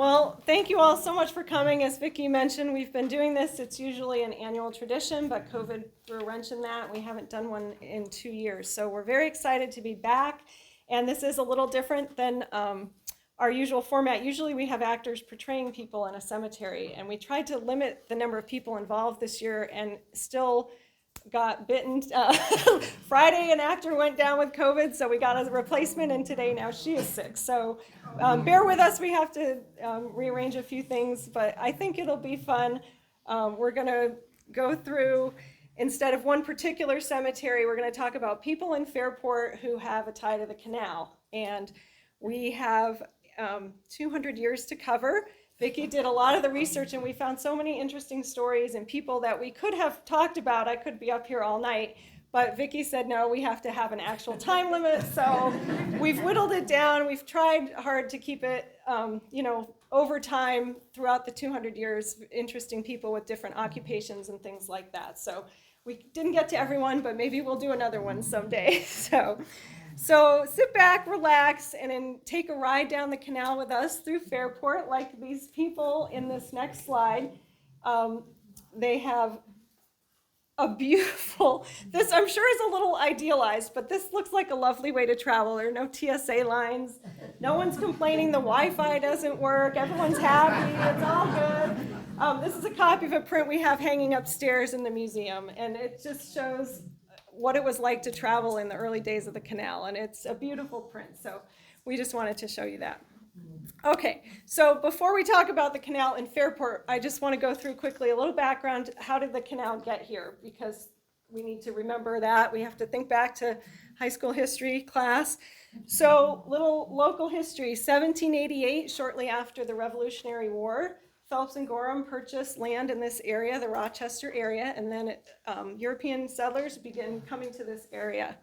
Well, thank you all so much for coming. As Vicki mentioned, we've been doing this. It's usually an annual tradition, but COVID threw a wrench in that. We haven't done one in 2 years. So we're very excited to be back. And this is a little different than our usual format. Usually we have actors portraying people in a cemetery, and we tried to limit the number of people involved this year and still got bitten. Friday, an actor went down with COVID, so we got a replacement, and today now she is sick. So bear with us, we have to rearrange a few things, but I think it'll be fun. We're going to go through, instead of one particular cemetery, we're going to talk about people in Fairport who have a tie to the canal. And we have 200 years to cover. Vicki did a lot of the research, and we found so many interesting stories and people that we could have talked about. I could be up here all night, but Vicki said, no, we have to have an actual time limit. So we've whittled it down. We've tried hard to keep it, over time throughout the 200 years, interesting people with different occupations and things like that. So we didn't get to everyone, but maybe we'll do another one someday. So sit back, relax, and then take a ride down the canal with us through Fairport, like these people in this next slide. They have a beautiful, this I'm sure is a little idealized, but this looks like a lovely way to travel. There are no TSA lines. No one's complaining the Wi-Fi doesn't work. Everyone's happy. It's all good. This is a copy of a print we have hanging upstairs in the museum, and it just shows what it was like to travel in the early days of the canal, and it's a beautiful print, so we just wanted to show you that. Okay, so before we talk about the canal in Fairport, I just want to go through quickly a little background. How did the canal get here? Because we need to remember that. We have to think back to high school history class. So little local history, 1788, shortly after the Revolutionary War, Phelps and Gorham purchased land in this area, the Rochester area, and then European settlers began coming to this area.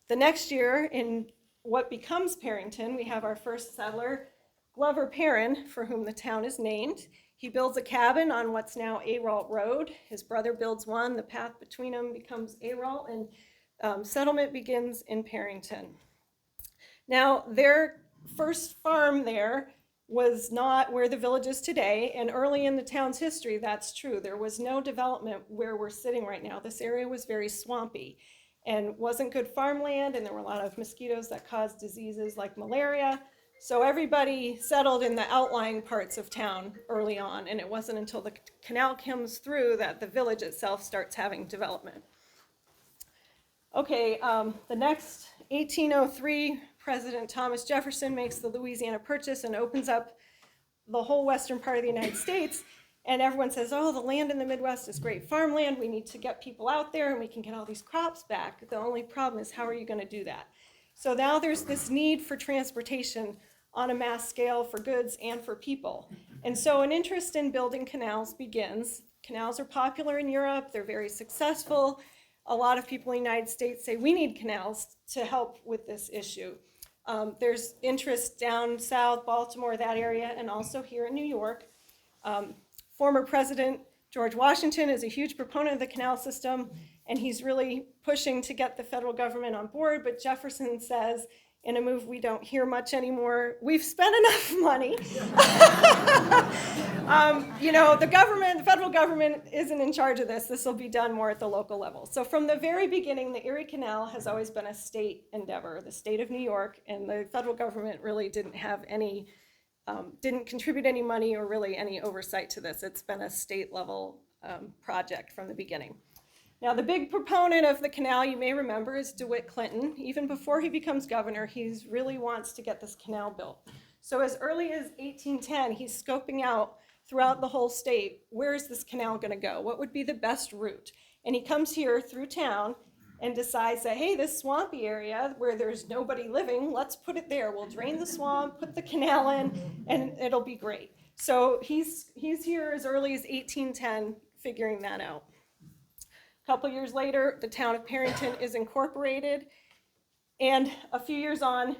The next year, in what becomes Perinton, we have our first settler, Glover Perrin, for whom the town is named. He builds a cabin on what's now Aralt Road. His brother builds one. The path between them becomes Aralt, and settlement begins in Perinton. Now, their first farm there was not where the village is today, and early in the town's history, that's true. There was no development where we're sitting right now. This area was very swampy and wasn't good farmland, and there were a lot of mosquitoes that caused diseases like malaria. So everybody settled in the outlying parts of town early on, and it wasn't until the canal comes through that the village itself starts having development. Okay, the next 1803, President Thomas Jefferson makes the Louisiana Purchase and opens up the whole western part of the United States. And everyone says, oh, the land in the Midwest is great farmland. We need to get people out there and we can get all these crops back. The only problem is, how are you going to do that? So now there's this need for transportation on a mass scale for goods and for people. And so an interest in building canals begins. Canals are popular in Europe. They're very successful. A lot of people in the United States say we need canals to help with this issue. There's interest down south, Baltimore, that area, and also here in New York. Former President George Washington is a huge proponent of the canal system, and he's really pushing to get the federal government on board, but Jefferson says, in a move we don't hear much anymore, we've spent enough money. The federal government isn't in charge of this. This will be done more at the local level. So from the very beginning, the Erie Canal has always been a state endeavor, the state of New York, and the federal government really didn't have any, didn't contribute any money or really any oversight to this. It's been a state level project from the beginning. Now, the big proponent of the canal, you may remember, is DeWitt Clinton. Even before he becomes governor, he really wants to get this canal built. So as early as 1810, he's scoping out throughout the whole state, where is this canal going to go? What would be the best route? And he comes here through town and decides that, hey, this swampy area where there's nobody living, let's put it there. We'll drain the swamp, put the canal in, and it'll be great. So he's here as early as 1810 figuring that out. A couple years later, the town of Perinton is incorporated, and a few years on,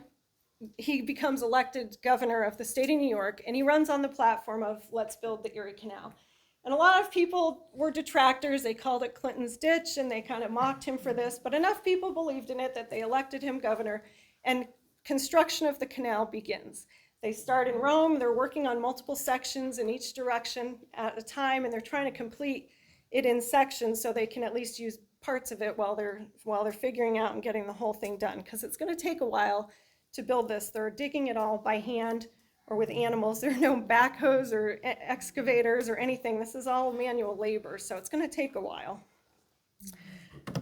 he becomes elected governor of the state of New York, and he runs on the platform of let's build the Erie Canal. And a lot of people were detractors. They called it Clinton's ditch, and they kind of mocked him for this, but enough people believed in it that they elected him governor, and construction of the canal begins. They start in Rome, they're working on multiple sections in each direction at a time, and they're trying to complete it in sections so they can at least use parts of it while they're figuring out and getting the whole thing done, because it's going to take a while to build this. They're digging it all by hand or with animals. There are no backhoes or excavators or anything. This is all manual labor, so it's going to take a while.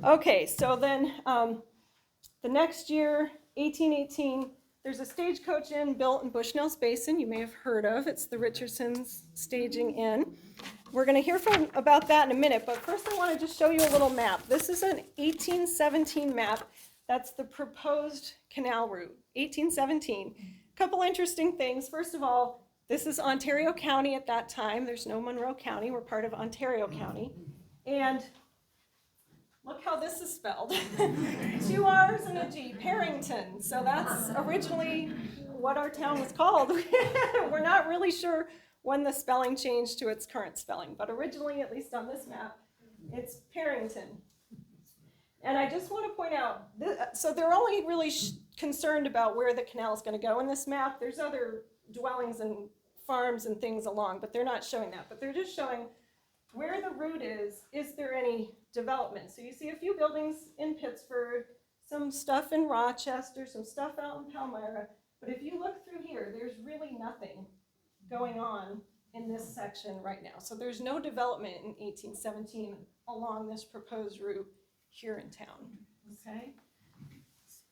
Okay, so then the next year, 1818, there's a stagecoach inn built in Bushnell's Basin you may have heard of. It's the Richardson's Staging Inn. We're going to hear about that in a minute, but first I want to just show you a little map. This is an 1817 map. That's the proposed canal route, 1817. A couple interesting things. First of all, this is Ontario County at that time. There's no Monroe County. We're part of Ontario County. And look how this is spelled. 2 R's and a G, Perinton. So that's originally what our town was called. We're not really sure when the spelling changed to its current spelling, but originally, at least on this map, it's Perinton. And I just want to point out, so they're only really concerned about where the canal is going to go in this map. There's other dwellings and farms and things along, but they're not showing that. But they're just showing where the route is there any development? So you see a few buildings in Pittsburgh, some stuff in Rochester, some stuff out in Palmyra, but if you look through here, there's really nothing going on in this section right now. So there's no development in 1817 along this proposed route here in town, okay?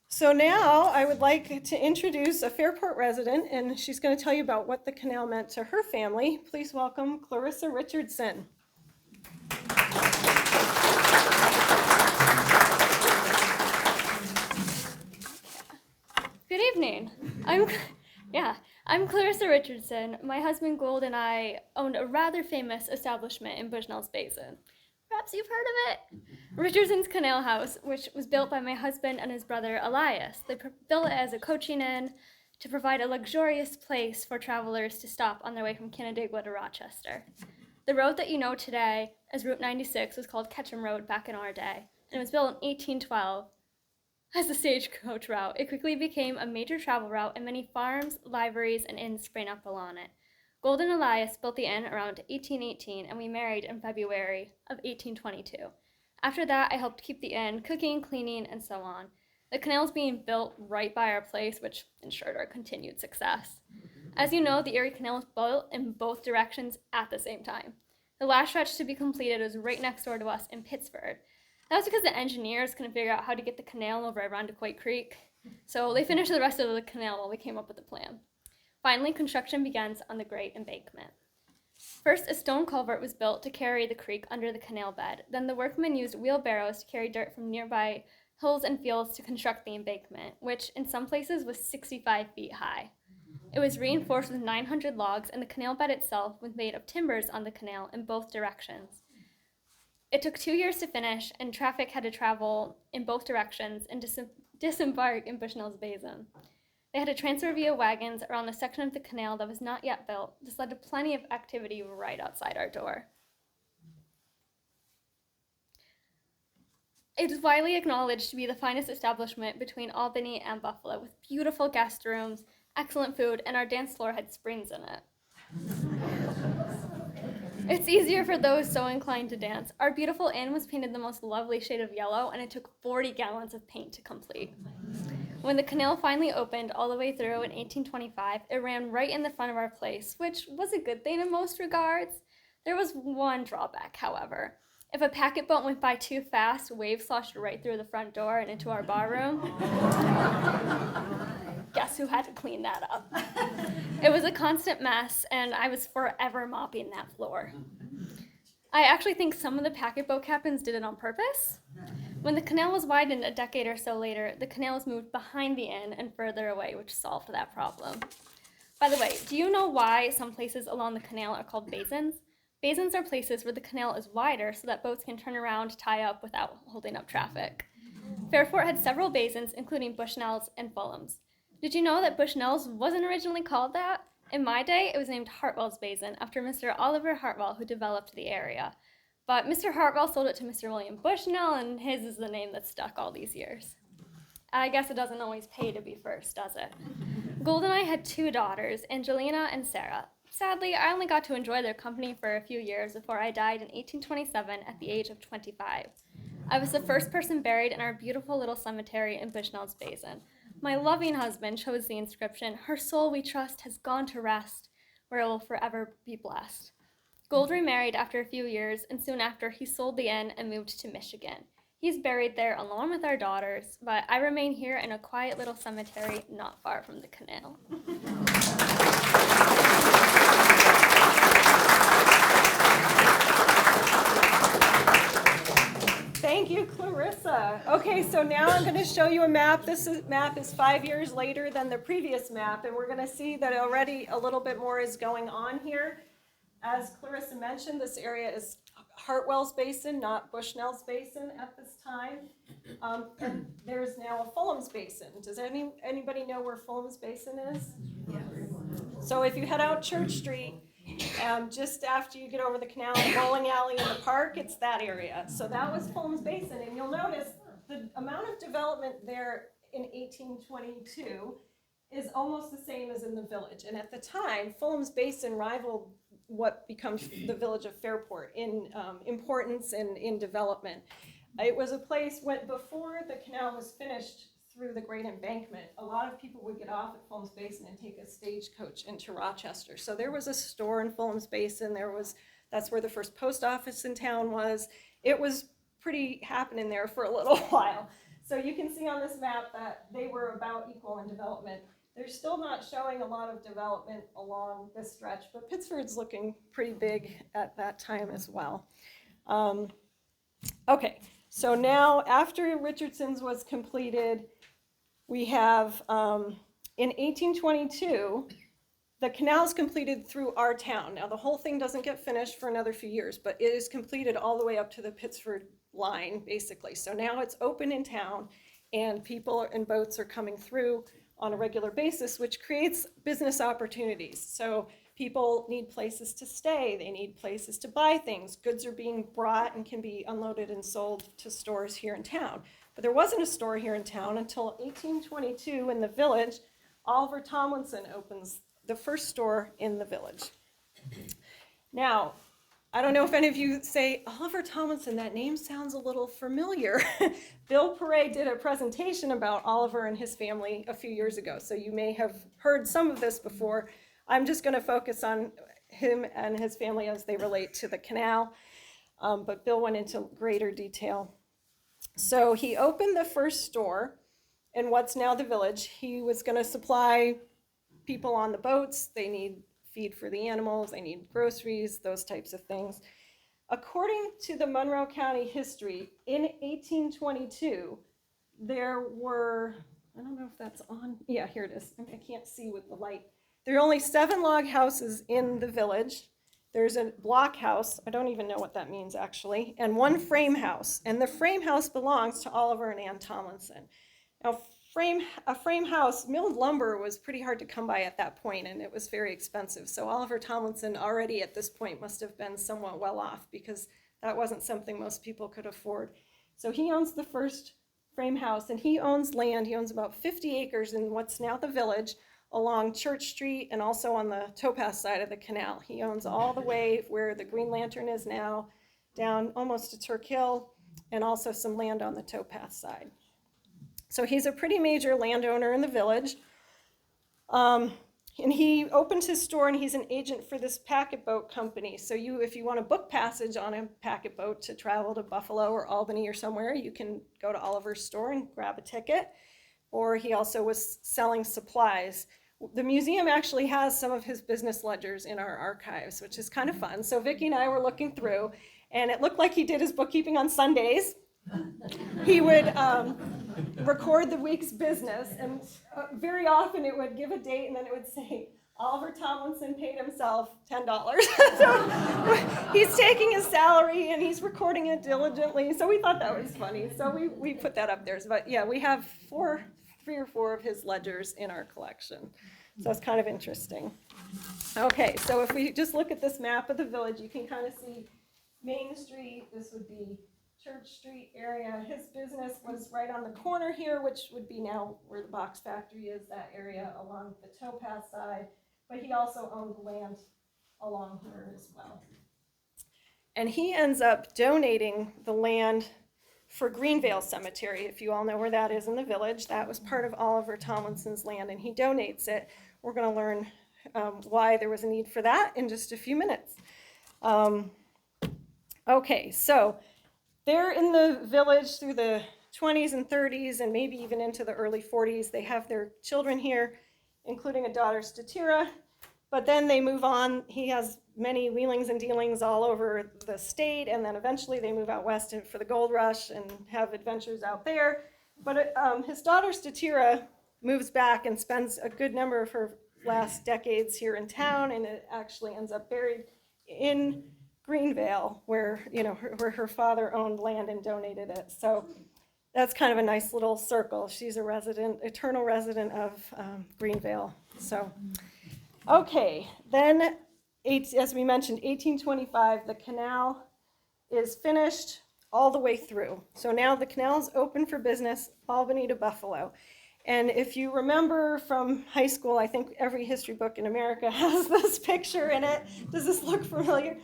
So now I would like to introduce a Fairport resident, and she's going to tell you about what the canal meant to her family. Please welcome Clarissa Richardson. Good evening. I'm Clarissa Richardson. My husband Gold and I owned a rather famous establishment in Bushnell's Basin. Perhaps you've heard of it? Richardson's Canal House, which was built by my husband and his brother Elias. They built it as a coaching inn to provide a luxurious place for travelers to stop on their way from Canandaigua to Rochester. The road that you know today as Route 96 was called Ketchum Road back in our day, and it was built in 1812 as a stagecoach route. It quickly became a major travel route, and many farms, liveries, and inns sprang up along it. Gold and Elias built the inn around 1818, and we married in February of 1822. After that, I helped keep the inn, cooking, cleaning, and so on. The canal is being built right by our place, which ensured our continued success. As you know, the Erie Canal was built in both directions at the same time. The last stretch to be completed was right next door to us in Pittsburgh. That was because the engineers couldn't figure out how to get the canal over Irondequoit Creek, so they finished the rest of the canal while we came up with a plan. Finally, construction begins on the Great Embankment. First, a stone culvert was built to carry the creek under the canal bed. Then the workmen used wheelbarrows to carry dirt from nearby hills and fields to construct the embankment, which in some places was 65 feet high. It was reinforced with 900 logs, and the canal bed itself was made of timbers on the canal in both directions. It took 2 years to finish, and traffic had to travel in both directions and disembark in Bushnell's Basin. They had to transfer via wagons around the section of the canal that was not yet built. This led to plenty of activity right outside our door. It is widely acknowledged to be the finest establishment between Albany and Buffalo, with beautiful guest rooms, excellent food, and our dance floor had springs in it. It's easier for those so inclined to dance. Our beautiful inn was painted the most lovely shade of yellow, and it took 40 gallons of paint to complete. When the canal finally opened all the way through in 1825, it ran right in the front of our place, which was a good thing in most regards. There was one drawback, however. If a packet boat went by too fast, waves sloshed right through the front door and into our barroom. Guess who had to clean that up? It was a constant mess, and I was forever mopping that floor. I actually think some of the packet boat captains did it on purpose. When the canal was widened a decade or so later, the canal was moved behind the inn and further away, which solved that problem. By the way, do you know why some places along the canal are called basins? Basins are places where the canal is wider so that boats can turn around, tie up without holding up traffic. Fairport had several basins, including Bushnell's and Fulham's. Did you know that Bushnell's wasn't originally called that? In my day, it was named Hartwell's Basin, after Mr. Oliver Hartwell, who developed the area. But Mr. Hartwell sold it to Mr. William Bushnell, and his is the name that stuck all these years. I guess it doesn't always pay to be first, does it? Gold and I had 2 daughters, Angelina and Sarah. Sadly, I only got to enjoy their company for a few years before I died in 1827 at the age of 25. I was the first person buried in our beautiful little cemetery in Bushnell's Basin. My loving husband chose the inscription, "Her soul we trust has gone to rest, where it will forever be blessed." Gold remarried after a few years, and soon after he sold the inn and moved to Michigan. He's buried there along with our daughters, but I remain here in a quiet little cemetery not far from the canal. Thank you, Clarissa. Okay, so now I'm going to show you a map. Map is 5 years later than the previous map, and we're going to see that already a little bit more is going on here. As Clarissa mentioned, this area is Hartwell's Basin, not Bushnell's Basin at this time. And there's now a Fulham's Basin. Does anybody know where Fulham's Basin is? Yes. So if you head out Church Street, just after you get over the canal and bowling alley in the park, it's that area. So that was Fulham's Basin, and you'll notice the amount of development there in 1822 is almost the same as in the village. And at the time, Fulham's Basin rivaled what becomes the village of Fairport in importance and in development. It was a place before the canal was finished through the Great Embankment, a lot of people would get off at Fulham's Basin and take a stagecoach into Rochester. So there was a store in Fulham's Basin. That's where the first post office in town was. It was pretty happening there for a little while. So you can see on this map that they were about equal in development. They're still not showing a lot of development along this stretch, but Pittsford's looking pretty big at that time as well. Okay, so now after Richardson's was completed, we have, in 1822, the canal is completed through our town. Now the whole thing doesn't get finished for another few years, but it is completed all the way up to the Pittsford line, basically. So now it's open in town, and people and boats are coming through on a regular basis, which creates business opportunities. So people need places to stay, they need places to buy things. Goods are being brought and can be unloaded and sold to stores here in town. But there wasn't a store here in town until 1822 in the village. Oliver Tomlinson opens the first store in the village. Now, I don't know if any of you say, Oliver Tomlinson, that name sounds a little familiar. Bill Paray did a presentation about Oliver and his family a few years ago, so you may have heard some of this before. I'm just going to focus on him and his family as they relate to the canal, but Bill went into greater detail. So he opened the first store in what's now the village. He was going to supply people on the boats. They need feed for the animals, they need groceries, those types of things. According to the Monroe County history, in 1822, there were, I don't know if that's on, yeah, here it is. I can't see with the light. There are only 7 log houses in the village. There's a block house, I don't even know what that means actually, and 1 frame house. And the frame house belongs to Oliver and Ann Tomlinson. Now, a frame house, milled lumber was pretty hard to come by at that point, and it was very expensive. So Oliver Tomlinson already at this point must have been somewhat well off, because that wasn't something most people could afford. So he owns the first frame house, and he owns land. He owns about 50 acres in what's now the village, along Church Street and also on the towpath side of the canal. He owns all the way where the Green Lantern is now, down almost to Turk Hill, and also some land on the towpath side. So he's a pretty major landowner in the village. And he opened his store, and he's an agent for this packet boat company. So if you want to book passage on a packet boat to travel to Buffalo or Albany or somewhere, you can go to Oliver's store and grab a ticket. Or he also was selling supplies. The museum actually has some of his business ledgers in our archives, which is kind of fun. So Vicki and I were looking through, and it looked like he did his bookkeeping on Sundays. He would record the week's business, and very often it would give a date, and then it would say, Oliver Tomlinson paid himself $10. So he's taking his salary, and he's recording it diligently. So we thought that was funny. So we put that up there. But yeah, we have 3 or 4 of his ledgers in our collection. So it's kind of interesting. Okay, so if we just look at this map of the village, you can kind of see Main Street. This would be Church Street area. His business was right on the corner here, which would be now where the box factory is, that area along the towpath side. But he also owned land along here as well. And he ends up donating the land for Greenvale Cemetery. If you all know where that is in the village, that was part of Oliver Tomlinson's land, and he donates it. We're going to learn why there was a need for that in just a few minutes. Okay, so they're in the village through the 20s and 30s and maybe even into the early 40s. They have their children here, including a daughter, Statira, but then they move on. He has many wheelings and dealings all over the state, and then eventually they move out west for the gold rush and have adventures out there. But his daughter, Statira, moves back and spends a good number of her last decades here in town, and it actually ends up buried in Greenvale, where where her father owned land and donated it. So that's kind of a nice little circle. She's a resident, eternal resident of Greenvale. So, okay, then as we mentioned, 1825, the canal is finished all the way through. So now the canal is open for business, Albany to Buffalo. And if you remember from high school, I think every history book in America has this picture in it. Does this look familiar?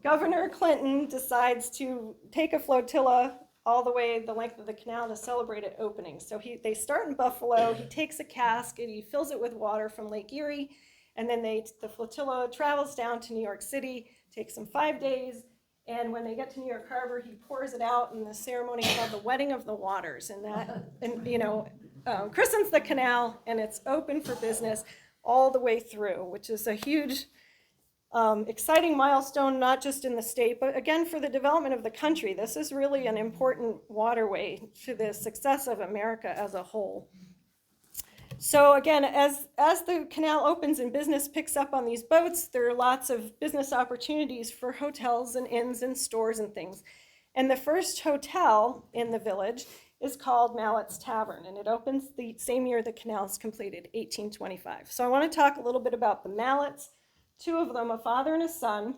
Governor Clinton decides to take a flotilla all the way the length of the canal to celebrate it opening. So they start in Buffalo, he takes a cask and he fills it with water from Lake Erie, and then the flotilla travels down to New York City, takes them 5 days, and when they get to New York Harbor, he pours it out in the ceremony called the Wedding of the Waters, and that christens the canal, and it's open for business all the way through, which is a huge, exciting milestone, not just in the state, but again for the development of the country. This is really an important waterway to the success of America as a whole. So again, as the canal opens and business picks up on these boats, there are lots of business opportunities for hotels and inns and stores and things. And the first hotel in the village is called Mallett's Tavern, and it opens the same year the canal is completed, 1825. So I want to talk a little bit about the Malletts. Two of them, a father and a son.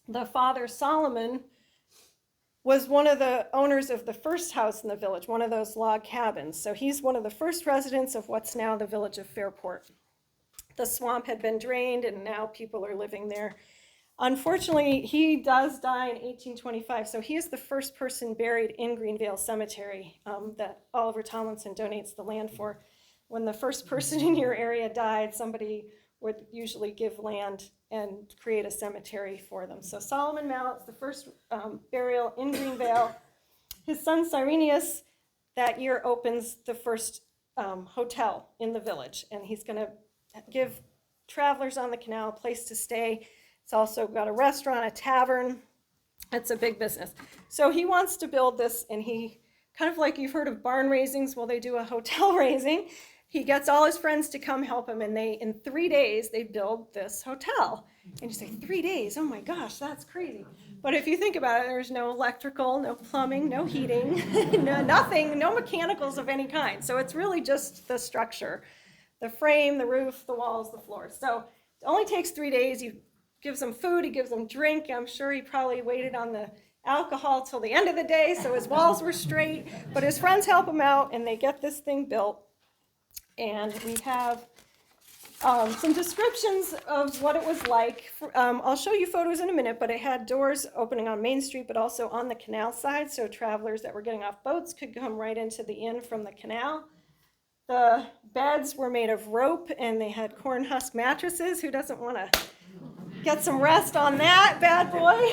The father, Solomon, was one of the owners of the first house in the village, one of those log cabins. So he's one of the first residents of what's now the village of Fairport. The swamp had been drained, and now people are living there. Unfortunately, he does die in 1825, so he is the first person buried in Greenvale Cemetery that Oliver Tomlinson donates the land for. When the first person in your area died, somebody would usually give land and create a cemetery for them. So Solomon Mallett's the first burial in Greenvale. His son Cyrenius that year opens the first hotel in the village, and he's going to give travelers on the canal a place to stay. It's also got a restaurant, a tavern. It's a big business. So he wants to build this, and he, kind of like you've heard of barn raisings, well, they do a hotel raising. He gets all his friends to come help him, and in 3 days, they build this hotel. And you say, 3 days? Oh my gosh, that's crazy. But if you think about it, there's no electrical, no plumbing, no heating, nothing, no mechanicals of any kind. So it's really just the structure, the frame, the roof, the walls, the floors. So it only takes 3 days. He gives them food, he gives them drink. I'm sure he probably waited on the alcohol till the end of the day, so his walls were straight. But his friends help him out, and they get this thing built. And we have some descriptions of what it was like. I'll show you photos in a minute, but it had doors opening on Main Street, but also on the canal side, so travelers that were getting off boats could come right into the inn from the canal. The beds were made of rope, and they had corn husk mattresses. Who doesn't want to get some rest on that bad boy?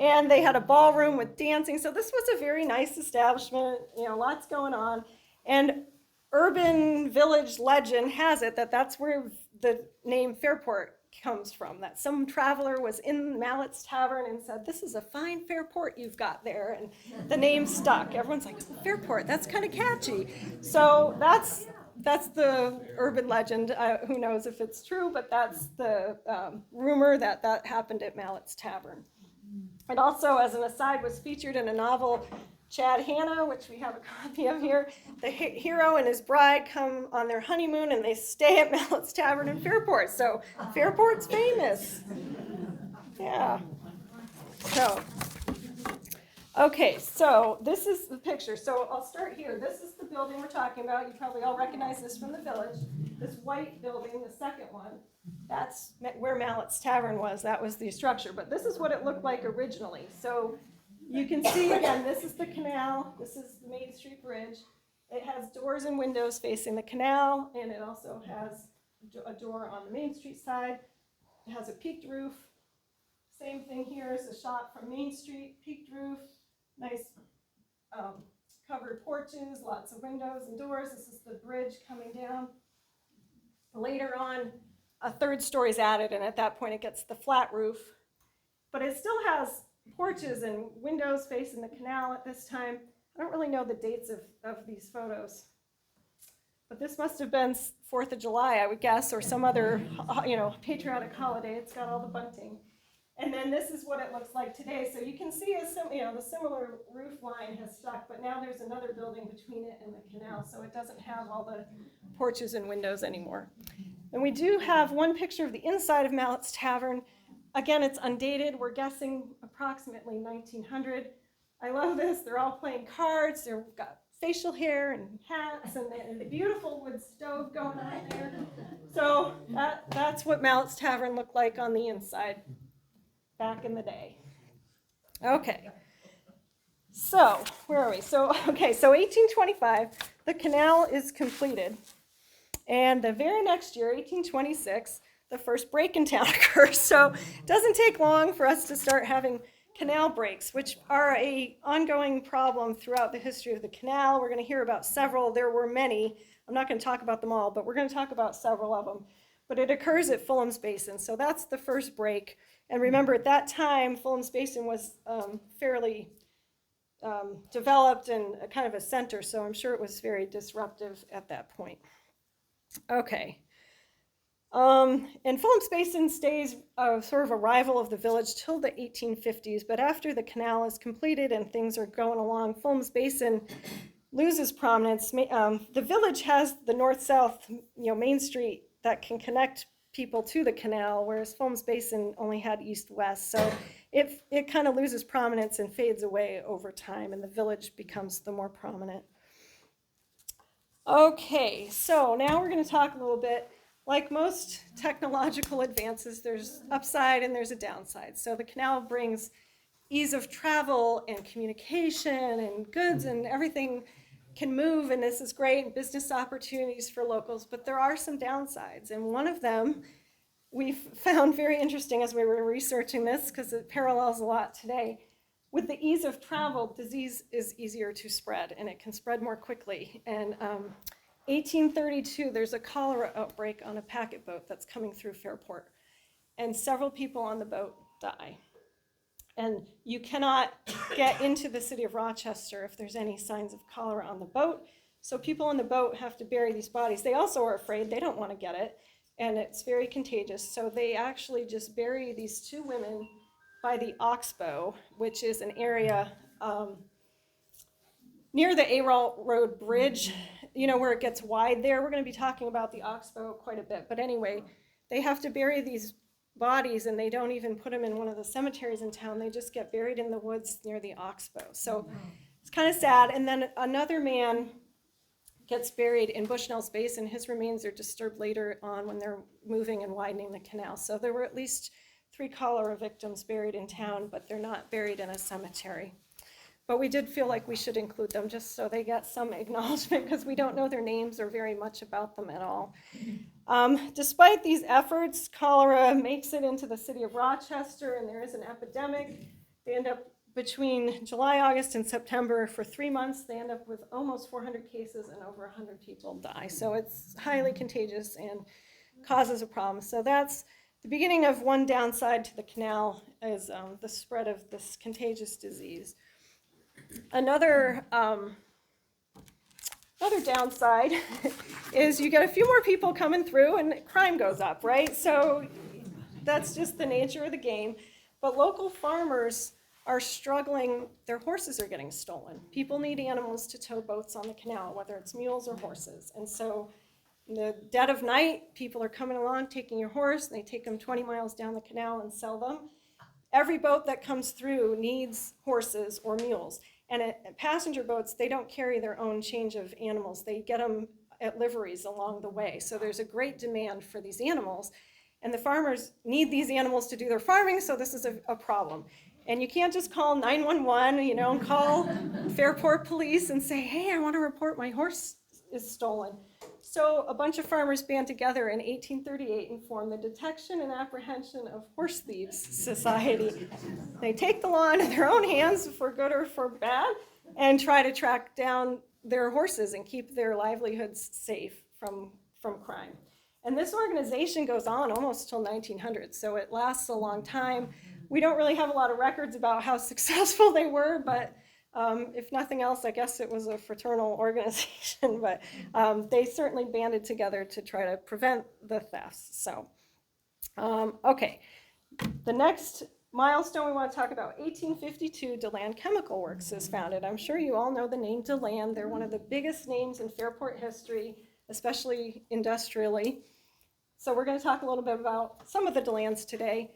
And they had a ballroom with dancing. So this was a very nice establishment, lots going on. And urban village legend has it that that's where the name Fairport comes from, that some traveler was in Mallett's Tavern and said, "This is a fine Fairport you've got there," and the name stuck. Everyone's like, "Fairport, that's kind of catchy." So that's the urban legend. Who knows if it's true, but that's the rumor that happened at Mallett's Tavern. It also, as an aside, was featured in a novel, Chad Hannah, which we have a copy of here. The hero and his bride come on their honeymoon, and they stay at Mallett's Tavern in Fairport. So Fairport's famous. Yeah. So Okay, so this is the picture. So I'll start here. This is the building we're talking about. You probably all recognize this from the village. This white building, the second one, that's where Mallett's Tavern was. That was the structure. But this is what it looked like originally. So you can see, again, this is the canal. This is the Main Street Bridge. It has doors and windows facing the canal, and it also has a door on the Main Street side. It has a peaked roof. Same thing here is a shot from Main Street, peaked roof, nice covered porches, lots of windows and doors. This is the bridge coming down. Later on, a third story is added, and at that point it gets the flat roof. But it still has porches and windows facing the canal at this time. I don't really know the dates of these photos. But this must have been 4th of July, I would guess, or some other, patriotic holiday. It's got all the bunting. And then this is what it looks like today. So you can see the similar roof line has stuck, but now there's another building between it and the canal, so it doesn't have all the porches and windows anymore. And we do have one picture of the inside of Mallett's Tavern. Again, it's undated. We're guessing approximately 1900. I love this. They're all playing cards. They've got facial hair and hats and the beautiful wood stove going on there. So that's what Mallett's Tavern looked like on the inside back in the day. Okay, so where are we? So 1825, the canal is completed. And the very next year, 1826, the first break in town occurs. So it doesn't take long for us to start having canal breaks, which are an ongoing problem throughout the history of the canal. We're going to hear about several. There were many. I'm not going to talk about them all, but we're going to talk about several of them. But it occurs at Fulham's Basin, so that's the first break. And remember, at that time, Fulham's Basin was fairly developed and a kind of a center, so I'm sure it was very disruptive at that point. Okay. And Fulham's Basin stays sort of a rival of the village till the 1850s, but after the canal is completed and things are going along, Fulham's Basin loses prominence. The village has the north-south, Main Street that can connect people to the canal, whereas Fulham's Basin only had east-west. So it kind of loses prominence and fades away over time, and the village becomes the more prominent. Okay, so now we're going to talk a little bit. Like most technological advances, there's upside and there's a downside. So the canal brings ease of travel and communication and goods and everything can move, and this is great, business opportunities for locals, but there are some downsides. And one of them we've found very interesting as we were researching this, because it parallels a lot today. With the ease of travel, disease is easier to spread, and it can spread more quickly. And 1832, there's a cholera outbreak on a packet boat that's coming through Fairport, and several people on the boat die. And you cannot get into the city of Rochester if there's any signs of cholera on the boat. So people on the boat have to bury these bodies. They also are afraid, they don't want to get it, and it's very contagious. So they actually just bury these two women by the Oxbow, which is an area near the Erie Road Bridge, where it gets wide there. We're going to be talking about the Oxbow quite a bit. But anyway, they have to bury these bodies, and they don't even put them in one of the cemeteries in town. They just get buried in the woods near the Oxbow. So it's kind of sad. And then another man gets buried in Bushnell's Basin. His remains are disturbed later on when they're moving and widening the canal. So there were at least 3 cholera victims buried in town, but they're not buried in a cemetery. But we did feel like we should include them just so they get some acknowledgement, because we don't know their names or very much about them at all. Despite these efforts, cholera makes it into the city of Rochester, and there is an epidemic. They end up between July, August, and September for 3 months. They end up with almost 400 cases and over 100 people die. So it's highly contagious and causes a problem. So that's the beginning of one downside to the canal, is the spread of this contagious disease. Another downside is you get a few more people coming through and crime goes up, right? So that's just the nature of the game. But local farmers are struggling. Their horses are getting stolen. People need animals to tow boats on the canal, whether it's mules or horses. And so in the dead of night, people are coming along, taking your horse, and they take them 20 miles down the canal and sell them. every boat that comes through needs horses or mules. And at passenger boats, they don't carry their own change of animals. They get them at liveries along the way. So there's a great demand for these animals. And the farmers need these animals to do their farming, so this is a problem. And you can't just call 911, and call Fairport police and say, hey, I want to report my horse is stolen. So a bunch of farmers band together in 1838 and form the Detection and Apprehension of Horse Thieves Society. They take the law into their own hands, for good or for bad, and try to track down their horses and keep their livelihoods safe from crime. And this organization goes on almost till 1900, so it lasts a long time. We don't really have a lot of records about how successful they were, but if nothing else, I guess it was a fraternal organization, but they certainly banded together to try to prevent the thefts. So, okay, the next milestone we want to talk about, 1852, DeLand Chemical Works is founded. I'm sure you all know the name DeLand. They're one of the biggest names in Fairport history, especially industrially. So we're going to talk a little bit about some of the DeLands today.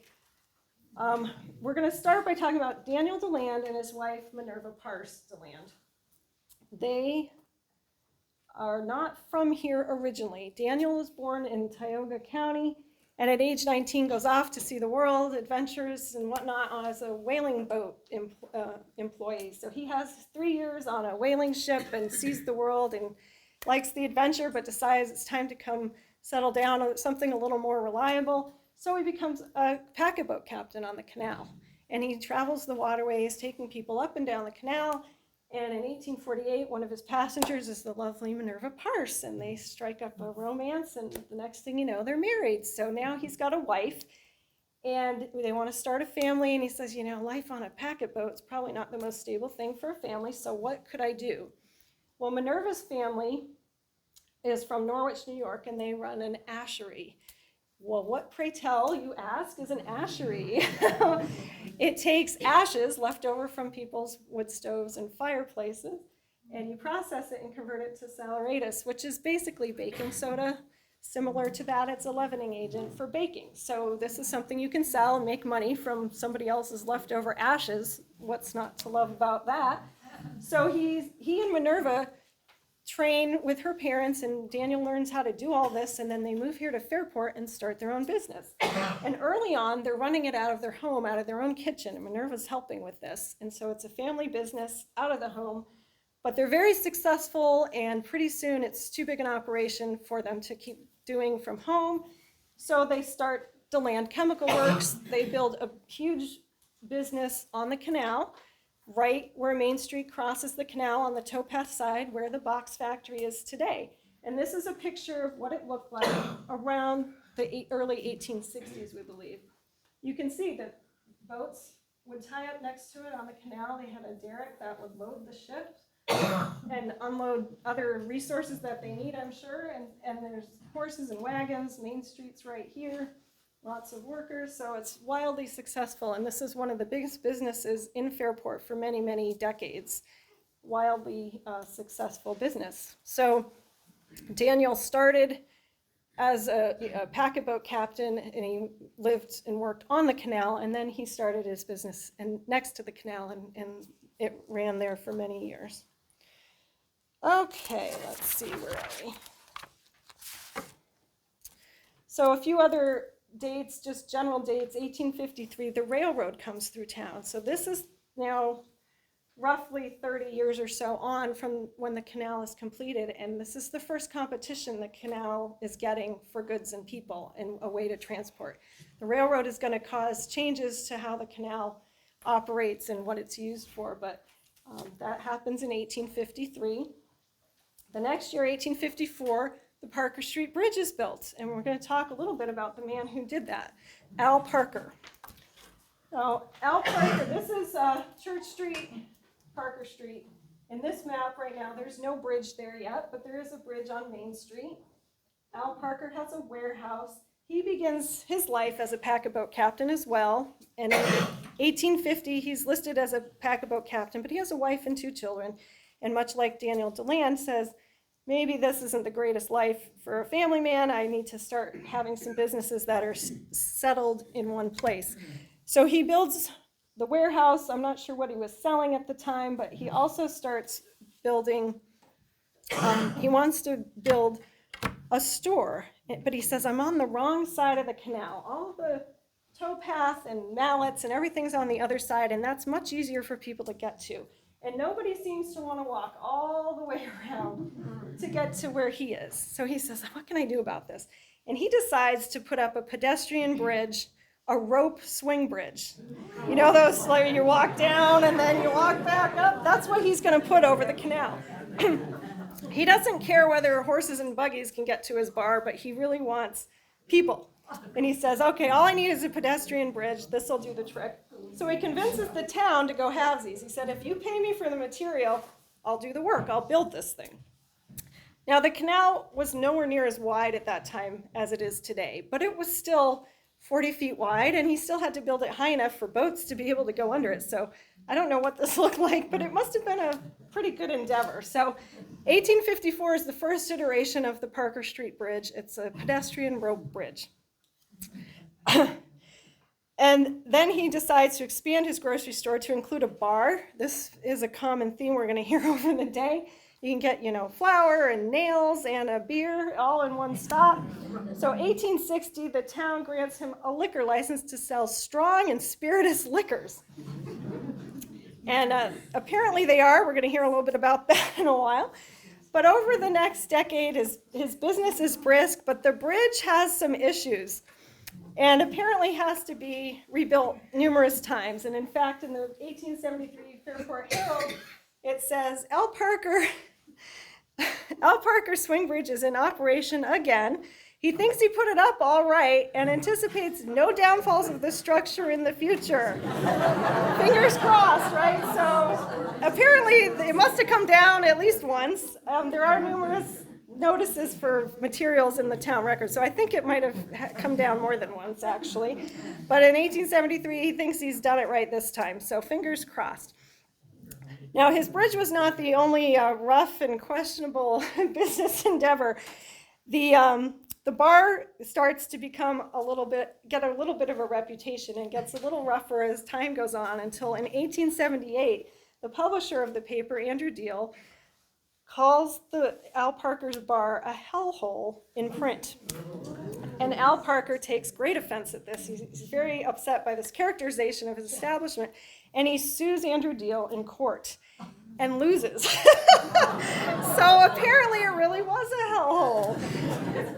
We're going to start by talking about Daniel DeLand and his wife, Minerva Parse DeLand. They are not from here originally. Daniel was born in Tioga County, and at age 19 goes off to see the world, adventures and whatnot, as a whaling boat employee. So he has 3 years on a whaling ship and sees the world and likes the adventure, but decides it's time to come settle down on something a little more reliable. So he becomes a packet boat captain on the canal. And he travels the waterways, taking people up and down the canal. And in 1848, one of his passengers is the lovely Minerva Parse, and they strike up a romance, and the next thing you know, they're married. So now he's got a wife, and they want to start a family, and he says, life on a packet boat is probably not the most stable thing for a family, so what could I do? Well, Minerva's family is from Norwich, New York, and they run an ashery. Well, what, pray tell, you ask, is an ashery? It takes ashes left over from people's wood stoves and fireplaces, and you process it and convert it to saleratus, which is basically baking soda. Similar to that, it's a leavening agent for baking. So this is something you can sell and make money from somebody else's leftover ashes. What's not to love about that? So he and Minerva train with her parents, and Daniel learns how to do all this, and then they move here to Fairport and start their own business. And early on, they're running it out of their home, out of their own kitchen, and Minerva's helping with this. And so it's a family business out of the home, but they're very successful, and pretty soon it's too big an operation for them to keep doing from home. So they start DeLand Chemical Works. They build a huge business on the canal, right where Main Street crosses the canal on the towpath side, where the box factory is today. And this is a picture of what it looked like around the early 1860s, we believe. You can see that boats would tie up next to it on the canal. They had a derrick that would load the ship and unload other resources that they need, I'm sure. And there's horses and wagons. Main Street's right here. Lots of workers, so it's wildly successful, and this is one of the biggest businesses in Fairport for many, many decades. Wildly successful business. So Daniel started as a packet boat captain, and he lived and worked on the canal, and then he started his business next to the canal, and it ran there for many years. Okay, let's see, where are we? So a few other dates, just general dates. 1853, the railroad comes through town. So this is now roughly 30 years or so on from when the canal is completed, and this is the first competition the canal is getting for goods and people and a way to transport. The railroad is going to cause changes to how the canal operates and what it's used for, but that happens in 1853. The next year, 1854, the Parker Street Bridge is built, and we're going to talk a little bit about the man who did that, Al Parker. Now, Al Parker, this is Church Street, Parker Street. In this map right now, there's no bridge there yet, but there is a bridge on Main Street. Al Parker has a warehouse. He begins his life as a packet boat captain as well, and in 1850, he's listed as a packet boat captain, but he has a wife and 2 children, and much like Daniel DeLand says, maybe this isn't the greatest life for a family man. I need to start having some businesses that are settled in one place. So he builds the warehouse. I'm not sure what he was selling at the time, but he also starts building, he wants to build a store, but he says, I'm on the wrong side of the canal. All the towpath and mallets and everything's on the other side, and that's much easier for people to get to. And nobody seems to want to walk all the way around to get to where he is. So he says, what can I do about this? And he decides to put up a pedestrian bridge, a rope swing bridge. You know those, like you walk down and then you walk back up? That's what he's going to put over the canal. He doesn't care whether horses and buggies can get to his bar, but he really wants people. And he says, okay, all I need is a pedestrian bridge. This will do the trick. So he convinces the town to go halvesies. He said, if you pay me for the material, I'll do the work. I'll build this thing. Now, the canal was nowhere near as wide at that time as it is today, but it was still 40 feet wide, and he still had to build it high enough for boats to be able to go under it. So I don't know what this looked like, but it must have been a pretty good endeavor. So 1854 is the first iteration of the Parker Street Bridge. It's a pedestrian rope bridge. And then he decides to expand his grocery store to include a bar. This is a common theme we're going to hear over the day. You can get, flour and nails and a beer all in one stop. So 1860, the town grants him a liquor license to sell strong and spirituous liquors. And apparently they are. We're going to hear a little bit about that in a while. But over the next decade, his business is brisk, but the bridge has some issues and apparently has to be rebuilt numerous times. And in fact, in the 1873 Fairport Herald, it says, L. Parker Swing Bridge is in operation again. He thinks he put it up all right and anticipates no downfalls of the structure in the future. Fingers crossed, right? So apparently it must have come down at least once. There are numerous notices for materials in the town record, so I think it might have come down more than once, actually. But in 1873, he thinks he's done it right this time, so fingers crossed. Now, his bridge was not the only rough and questionable business endeavor. The bar starts to become get a little bit of a reputation and gets a little rougher as time goes on until in 1878, the publisher of the paper, Andrew Deal, calls the Al Parker's bar a hellhole in print. And Al Parker takes great offense at this. He's very upset by this characterization of his establishment, and he sues Andrew Deal in court and loses. So apparently it really was a hellhole.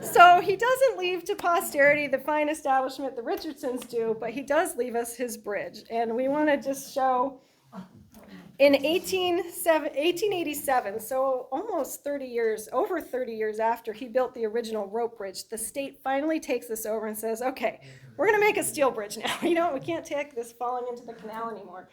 So he doesn't leave to posterity the fine establishment the Richardsons do, but he does leave us his bridge. And we want to just show in 1887, so almost 30 years, over 30 years after he built the original rope bridge, the state finally takes this over and says, okay, we're going to make a steel bridge now. We can't take this falling into the canal anymore.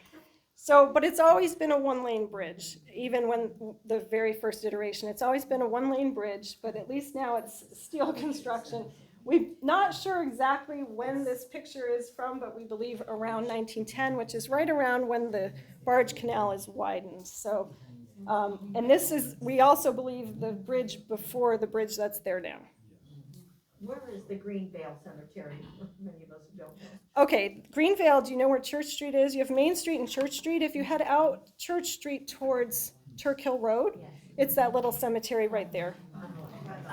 So, but it's always been a one-lane bridge, even when the very first iteration. It's always been a one-lane bridge, but at least now it's steel construction. We're not sure exactly when this picture is from, but we believe around 1910, which is right around when the barge canal is widened. So, and this is, we also believe, the bridge before the bridge that's there now. Where is the Greenvale Cemetery? Many of us don't know. Okay, Greenvale, do you know where Church Street is? You have Main Street and Church Street. If you head out Church Street towards Turk Hill Road, it's that little cemetery right there.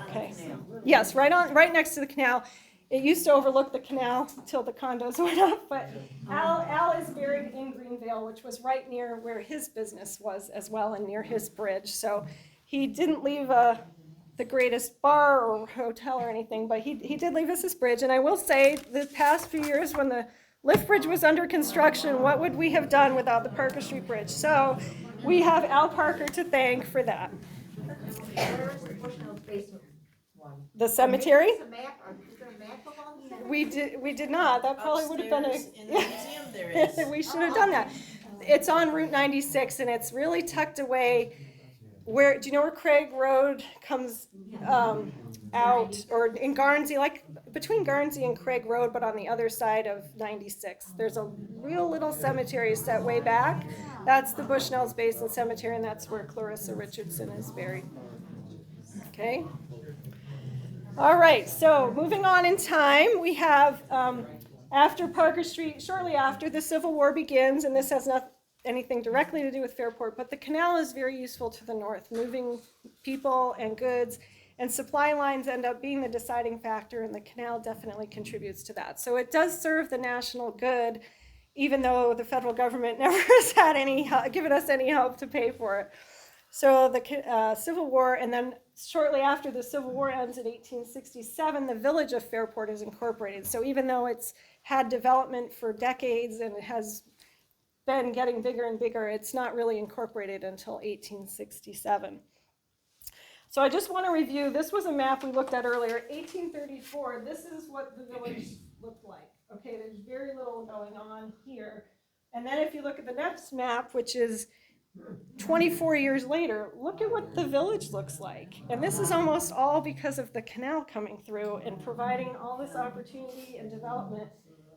Okay. Yes, right next to the canal. It used to overlook the canal until the condos went up, but Al is buried in Greenvale, which was right near where his business was as well and near his bridge. So he didn't leave the greatest bar or hotel or anything, but he did leave us his bridge. And I will say, the past few years when the lift bridge was under construction, what would we have done without the Parker Street Bridge? So we have Al Parker to thank for that. Where is the Bushnell's basement one? The cemetery? Is there a map of all the cemeteries? We did not. That probably would have been Upstairs in the museum there is. we should have done that. It's on Route 96, and it's really tucked away. Do you know where Craig Road comes out, or in Garnsey, like between Garnsey and Craig Road, but on the other side of 96? There's a real little cemetery set way back. That's the Bushnell's Basin Cemetery, and that's where Clarissa Richardson is buried. Okay. All right, so moving on in time, we have after Parker Street, shortly after the Civil War begins, and this has not anything directly to do with Fairport, but the canal is very useful to the north, moving people and goods, and supply lines end up being the deciding factor, and the canal definitely contributes to that. So it does serve the national good, even though the federal government never has had given us any help to pay for it. So the Civil War, and then shortly after the Civil War ends in 1867, the village of Fairport is incorporated. So even though it's had development for decades and it has been getting bigger and bigger, it's not really incorporated until 1867. So I just want to review, this was a map we looked at earlier, 1834, this is what the village looked like. Okay, there's very little going on here. And then if you look at the next map, which is 24 years later, look at what the village looks like. And this is almost all because of the canal coming through and providing all this opportunity and development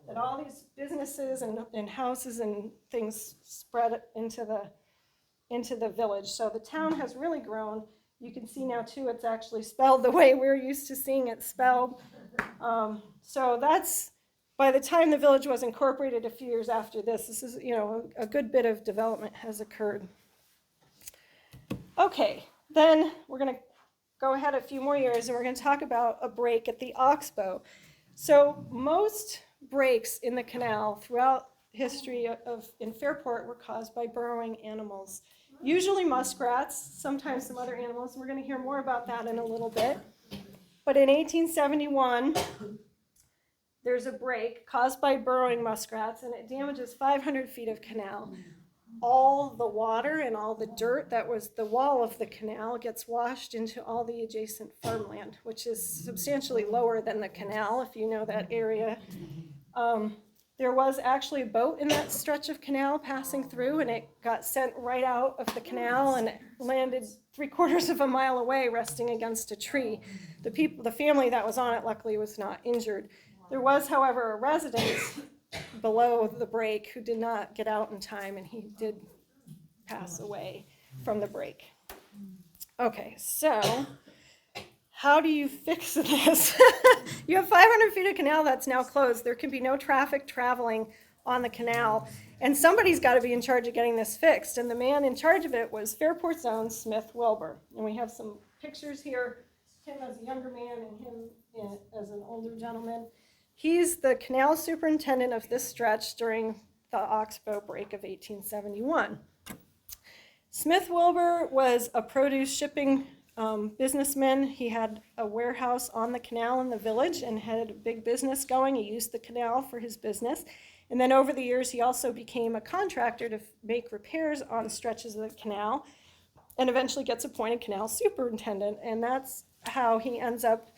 that all these businesses and houses and things spread into the village. So the town has really grown. You can see now too, it's actually spelled the way we're used to seeing it spelled. So that's, by the time the village was incorporated a few years after this is, a good bit of development has occurred. Okay, then we're going to go ahead a few more years and we're going to talk about a break at the Oxbow. So most breaks in the canal throughout history in Fairport were caused by burrowing animals, usually muskrats, sometimes some other animals. We're going to hear more about that in a little bit. But in 1871, there's a break caused by burrowing muskrats, and it damages 500 feet of canal. All the water and all the dirt that was the wall of the canal gets washed into all the adjacent farmland, which is substantially lower than the canal, if you know that area. There was actually a boat in that stretch of canal passing through, and it got sent right out of the canal and it landed 3/4 of a mile away, resting against a tree. The family that was on it, luckily, was not injured. There was, however, a resident below the break who did not get out in time, and he did pass away from the break. Okay, so how do you fix this? You have 500 feet of canal that's now closed. There can be no traffic traveling on the canal, and somebody's got to be in charge of getting this fixed, and the man in charge of it was Fairport's own Smith Wilbur. And we have some pictures here, him as a younger man and him as an older gentleman. He's the canal superintendent of this stretch during the Oxbow break of 1871. Smith Wilbur was a produce shipping businessman. He had a warehouse on the canal in the village and had a big business going. He used the canal for his business. And then over the years, he also became a contractor to make repairs on stretches of the canal and eventually gets appointed canal superintendent. And that's how he ends up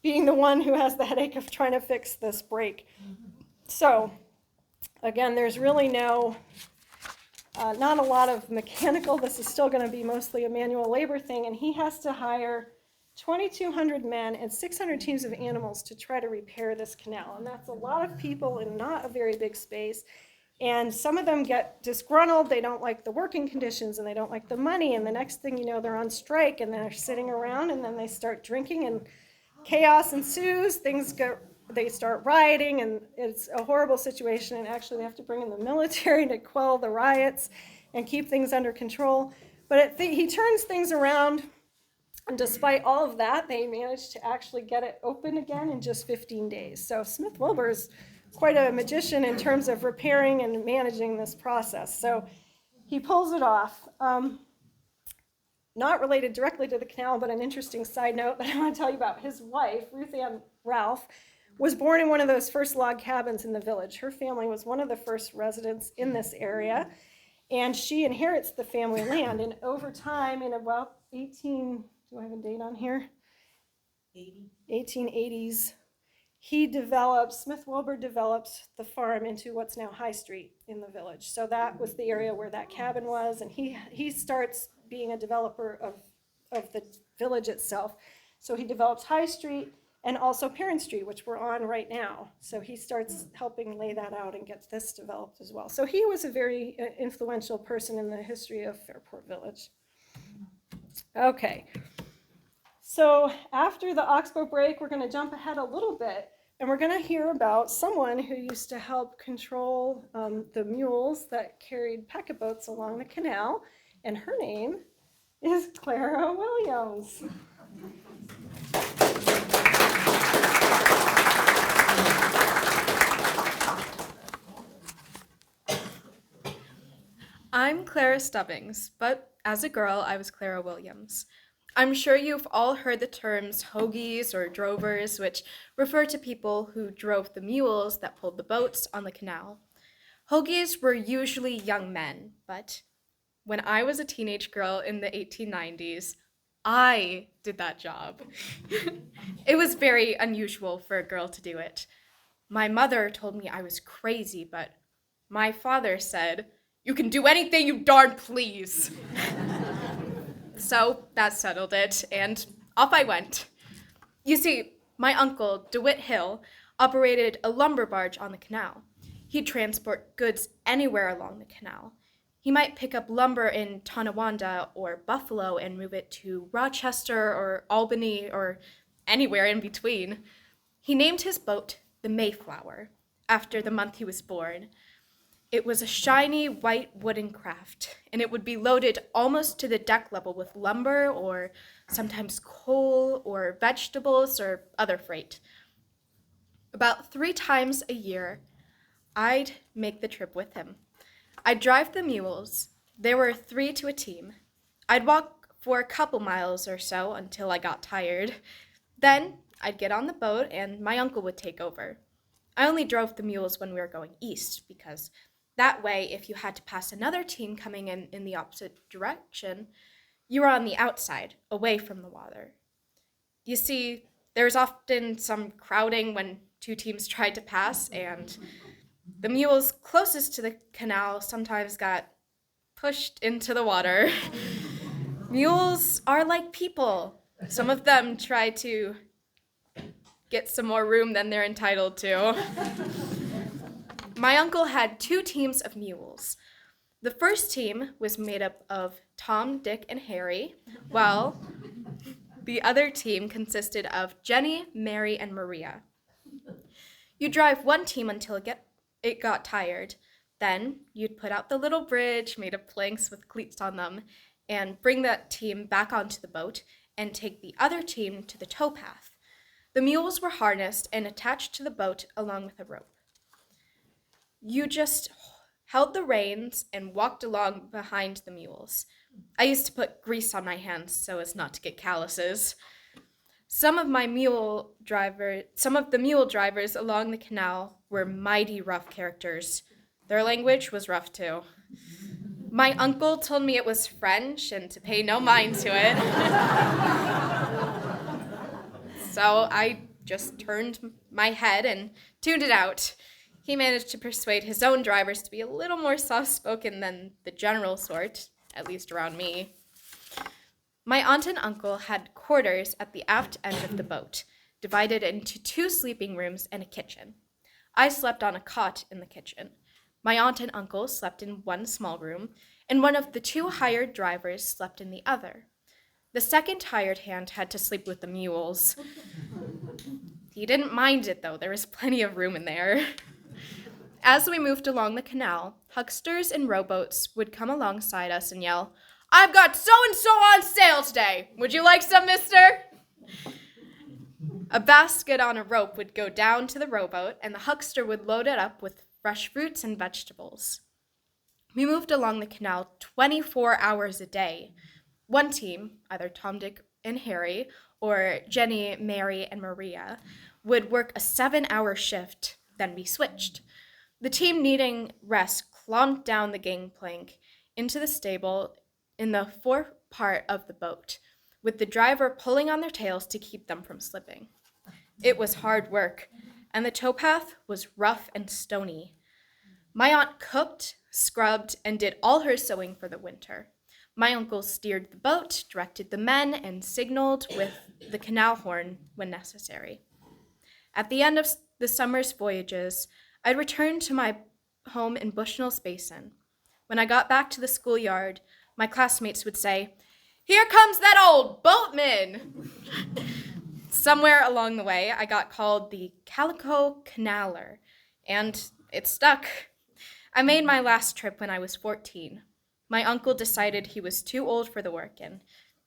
being the one who has the headache of trying to fix this break. So, again, there's really not a lot of mechanical. This is still going to be mostly a manual labor thing, and he has to hire 2,200 men and 600 teams of animals to try to repair this canal. And that's a lot of people in not a very big space. And some of them get disgruntled, they don't like the working conditions, and they don't like the money, and the next thing you know, they're on strike, and they're sitting around, and then they start drinking, and chaos ensues, they start rioting, and it's a horrible situation, and actually they have to bring in the military to quell the riots and keep things under control. But he turns things around, and despite all of that, they managed to actually get it open again in just 15 days. So Smith Wilbur is quite a magician in terms of repairing and managing this process. So he pulls it off. Not related directly to the canal, but an interesting side note that I want to tell you about. His wife, Ruth Ann Ralph, was born in one of those first log cabins in the village. Her family was one of the first residents in this area, and she inherits the family land. And over time, in about 1880s, Smith Wilbur develops the farm into what's now High Street in the village. So that was the area where that cabin was, and he starts being a developer of the village itself. So he develops High Street and also Perinton Street, which we're on right now. So he starts helping lay that out and get this developed as well. So he was a very influential person in the history of Fairport Village. Okay, so after the Oxbow break, we're going to jump ahead a little bit. And we're going to hear about someone who used to help control the mules that carried packet boats along the canal, and her name is Clara Williams. I'm Clara Stubbings, but as a girl, I was Clara Williams. I'm sure you've all heard the terms hoagies or drovers, which refer to people who drove the mules that pulled the boats on the canal. Hoagies were usually young men, but when I was a teenage girl in the 1890s, I did that job. It was very unusual for a girl to do it. My mother told me I was crazy, but my father said, "You can do anything you darn please." So that settled it, and off I went. You see, my uncle, DeWitt Hill, operated a lumber barge on the canal. He'd transport goods anywhere along the canal. He might pick up lumber in Tonawanda or Buffalo and move it to Rochester or Albany or anywhere in between. He named his boat the Mayflower, after the month he was born. It was a shiny white wooden craft, and it would be loaded almost to the deck level with lumber or sometimes coal or vegetables or other freight. About 3 times a year, I'd make the trip with him. I'd drive the mules. There were 3 to a team. I'd walk for a couple miles or so until I got tired. Then I'd get on the boat and my uncle would take over. I only drove the mules when we were going east because that way, if you had to pass another team coming in the opposite direction, you were on the outside, away from the water. You see, there was often some crowding when 2 teams tried to pass, and the mules closest to the canal sometimes got pushed into the water. Mules are like people. Some of them try to get some more room than they're entitled to. My uncle had 2 teams of mules. The first team was made up of Tom, Dick, and Harry, while the other team consisted of Jenny, Mary, and Maria. You'd drive one team until it got tired. Then you'd put out the little bridge made of planks with cleats on them and bring that team back onto the boat and take the other team to the towpath. The mules were harnessed and attached to the boat along with a rope. You just held the reins and walked along behind the mules. I used to put grease on my hands so as not to get calluses. Some of the mule drivers along the canal were mighty rough characters. Their language was rough too. My uncle told me it was French and to pay no mind to it. So I just turned my head and tuned it out. He managed to persuade his own drivers to be a little more soft-spoken than the general sort, at least around me. My aunt and uncle had quarters at the aft end of the boat, divided into 2 sleeping rooms and a kitchen. I slept on a cot in the kitchen. My aunt and uncle slept in one small room, and one of the 2 hired drivers slept in the other. The second hired hand had to sleep with the mules. He didn't mind it, though. There was plenty of room in there. As we moved along the canal, hucksters and rowboats would come alongside us and yell, "I've got so-and-so on sale today. Would you like some, mister?" A basket on a rope would go down to the rowboat, and the huckster would load it up with fresh fruits and vegetables. We moved along the canal 24 hours a day. One team, either Tom, Dick, and Harry, or Jenny, Mary, and Maria, would work a 7-hour shift, then be switched. The team needing rest clomped down the gangplank into the stable in the fore part of the boat, with the driver pulling on their tails to keep them from slipping. It was hard work, and the towpath was rough and stony. My aunt cooked, scrubbed, and did all her sewing for the winter. My uncle steered the boat, directed the men, and signaled with the canal horn when necessary. At the end of the summer's voyages, I'd return to my home in Bushnell's Basin. When I got back to the schoolyard, my classmates would say, "Here comes that old boatman!" somewhere along the way, I got called the Calico Canaler, and it stuck. I made my last trip when I was 14. My uncle decided he was too old for the work, and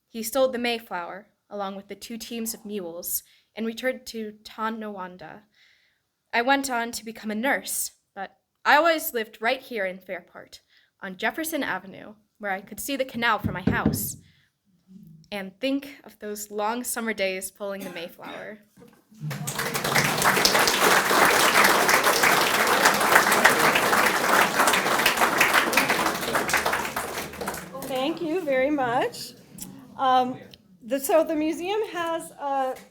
he sold the Mayflower, along with the 2 teams of mules, and returned to Tonawanda. I went on to become a nurse, but I always lived right here in Fairport, on Jefferson Avenue, where I could see the canal from my house. And think of those long summer days pulling the Mayflower. Thank you very much. So the museum has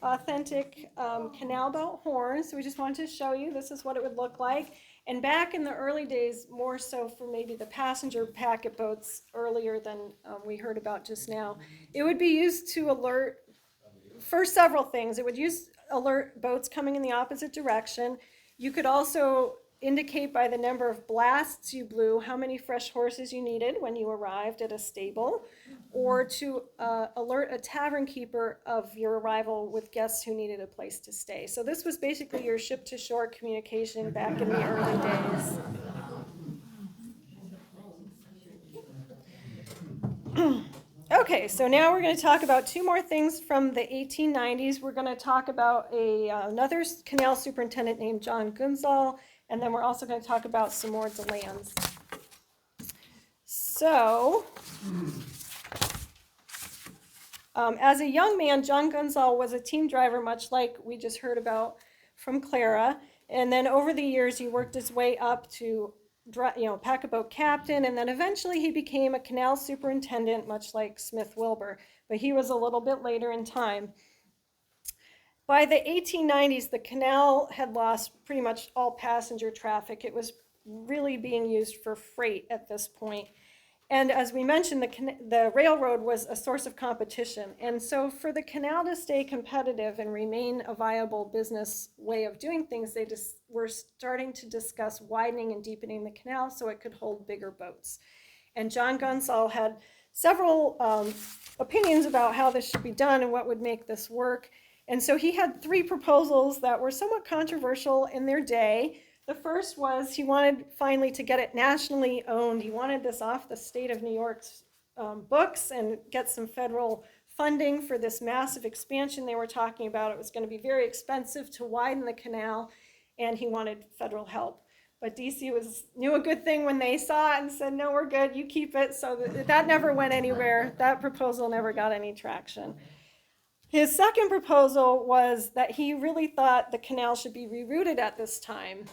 authentic canal belt horns. So we just wanted to show you this is what it would look like. And back in the early days, more so for maybe the passenger packet boats earlier than we heard about just now, it would be used to alert for several things. It would alert boats coming in the opposite direction. You could also indicate by the number of blasts you blew how many fresh horses you needed when you arrived at a stable, or to alert a tavern keeper of your arrival with guests who needed a place to stay. So this was basically your ship-to-shore communication back in the early days. Okay, so now we're going to talk about 2 more things from the 1890s. We're going to talk about another canal superintendent named John Gunzal, and then we're also going to talk about some more DeLands. So, as a young man, John Gunzal was a team driver, much like we just heard about from Clara. And then over the years, he worked his way up to packet boat captain, and then eventually he became a canal superintendent, much like Smith Wilbur. But he was a little bit later in time. By the 1890s, the canal had lost pretty much all passenger traffic. It was really being used for freight at this point. And as we mentioned, the railroad was a source of competition. And so for the canal to stay competitive and remain a viable business way of doing things, they just were starting to discuss widening and deepening the canal so it could hold bigger boats. And John Gunzal had several opinions about how this should be done and what would make this work. And so he had 3 proposals that were somewhat controversial in their day. The first was he wanted finally to get it nationally owned. He wanted this off the state of New York's books and get some federal funding for this massive expansion they were talking about. It was going to be very expensive to widen the canal, and he wanted federal help. But DC knew a good thing when they saw it and said, no, we're good, you keep it. So that never went anywhere. That proposal never got any traction. His second proposal was that he really thought the canal should be rerouted at this time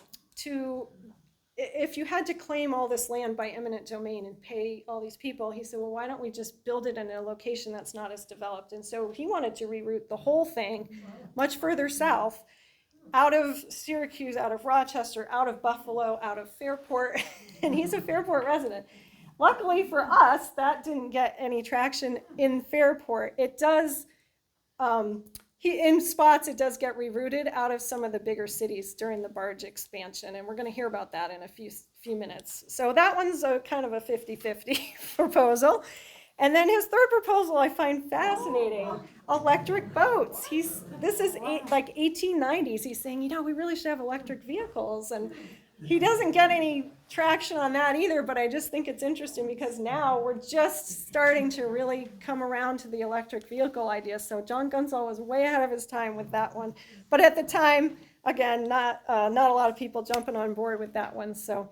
if you had to claim all this land by eminent domain and pay all these people, he said, well, why don't we just build it in a location that's not as developed? And so he wanted to reroute the whole thing much further south, out of Syracuse, out of Rochester, out of Buffalo, out of Fairport, and he's a Fairport resident. Luckily for us, that didn't get any traction in Fairport. It does, in spots, it does get rerouted out of some of the bigger cities during the barge expansion, and we're going to hear about that in a few minutes. So that one's a kind of a 50-50 proposal. And then his third proposal I find fascinating, electric boats. This is like 1890s. He's saying, we really should have electric vehicles. And he doesn't get any traction on that either, but I just think it's interesting because now we're just starting to really come around to the electric vehicle idea. So John Gunzal was way ahead of his time with that one. But at the time, again, not a lot of people jumping on board with that one. So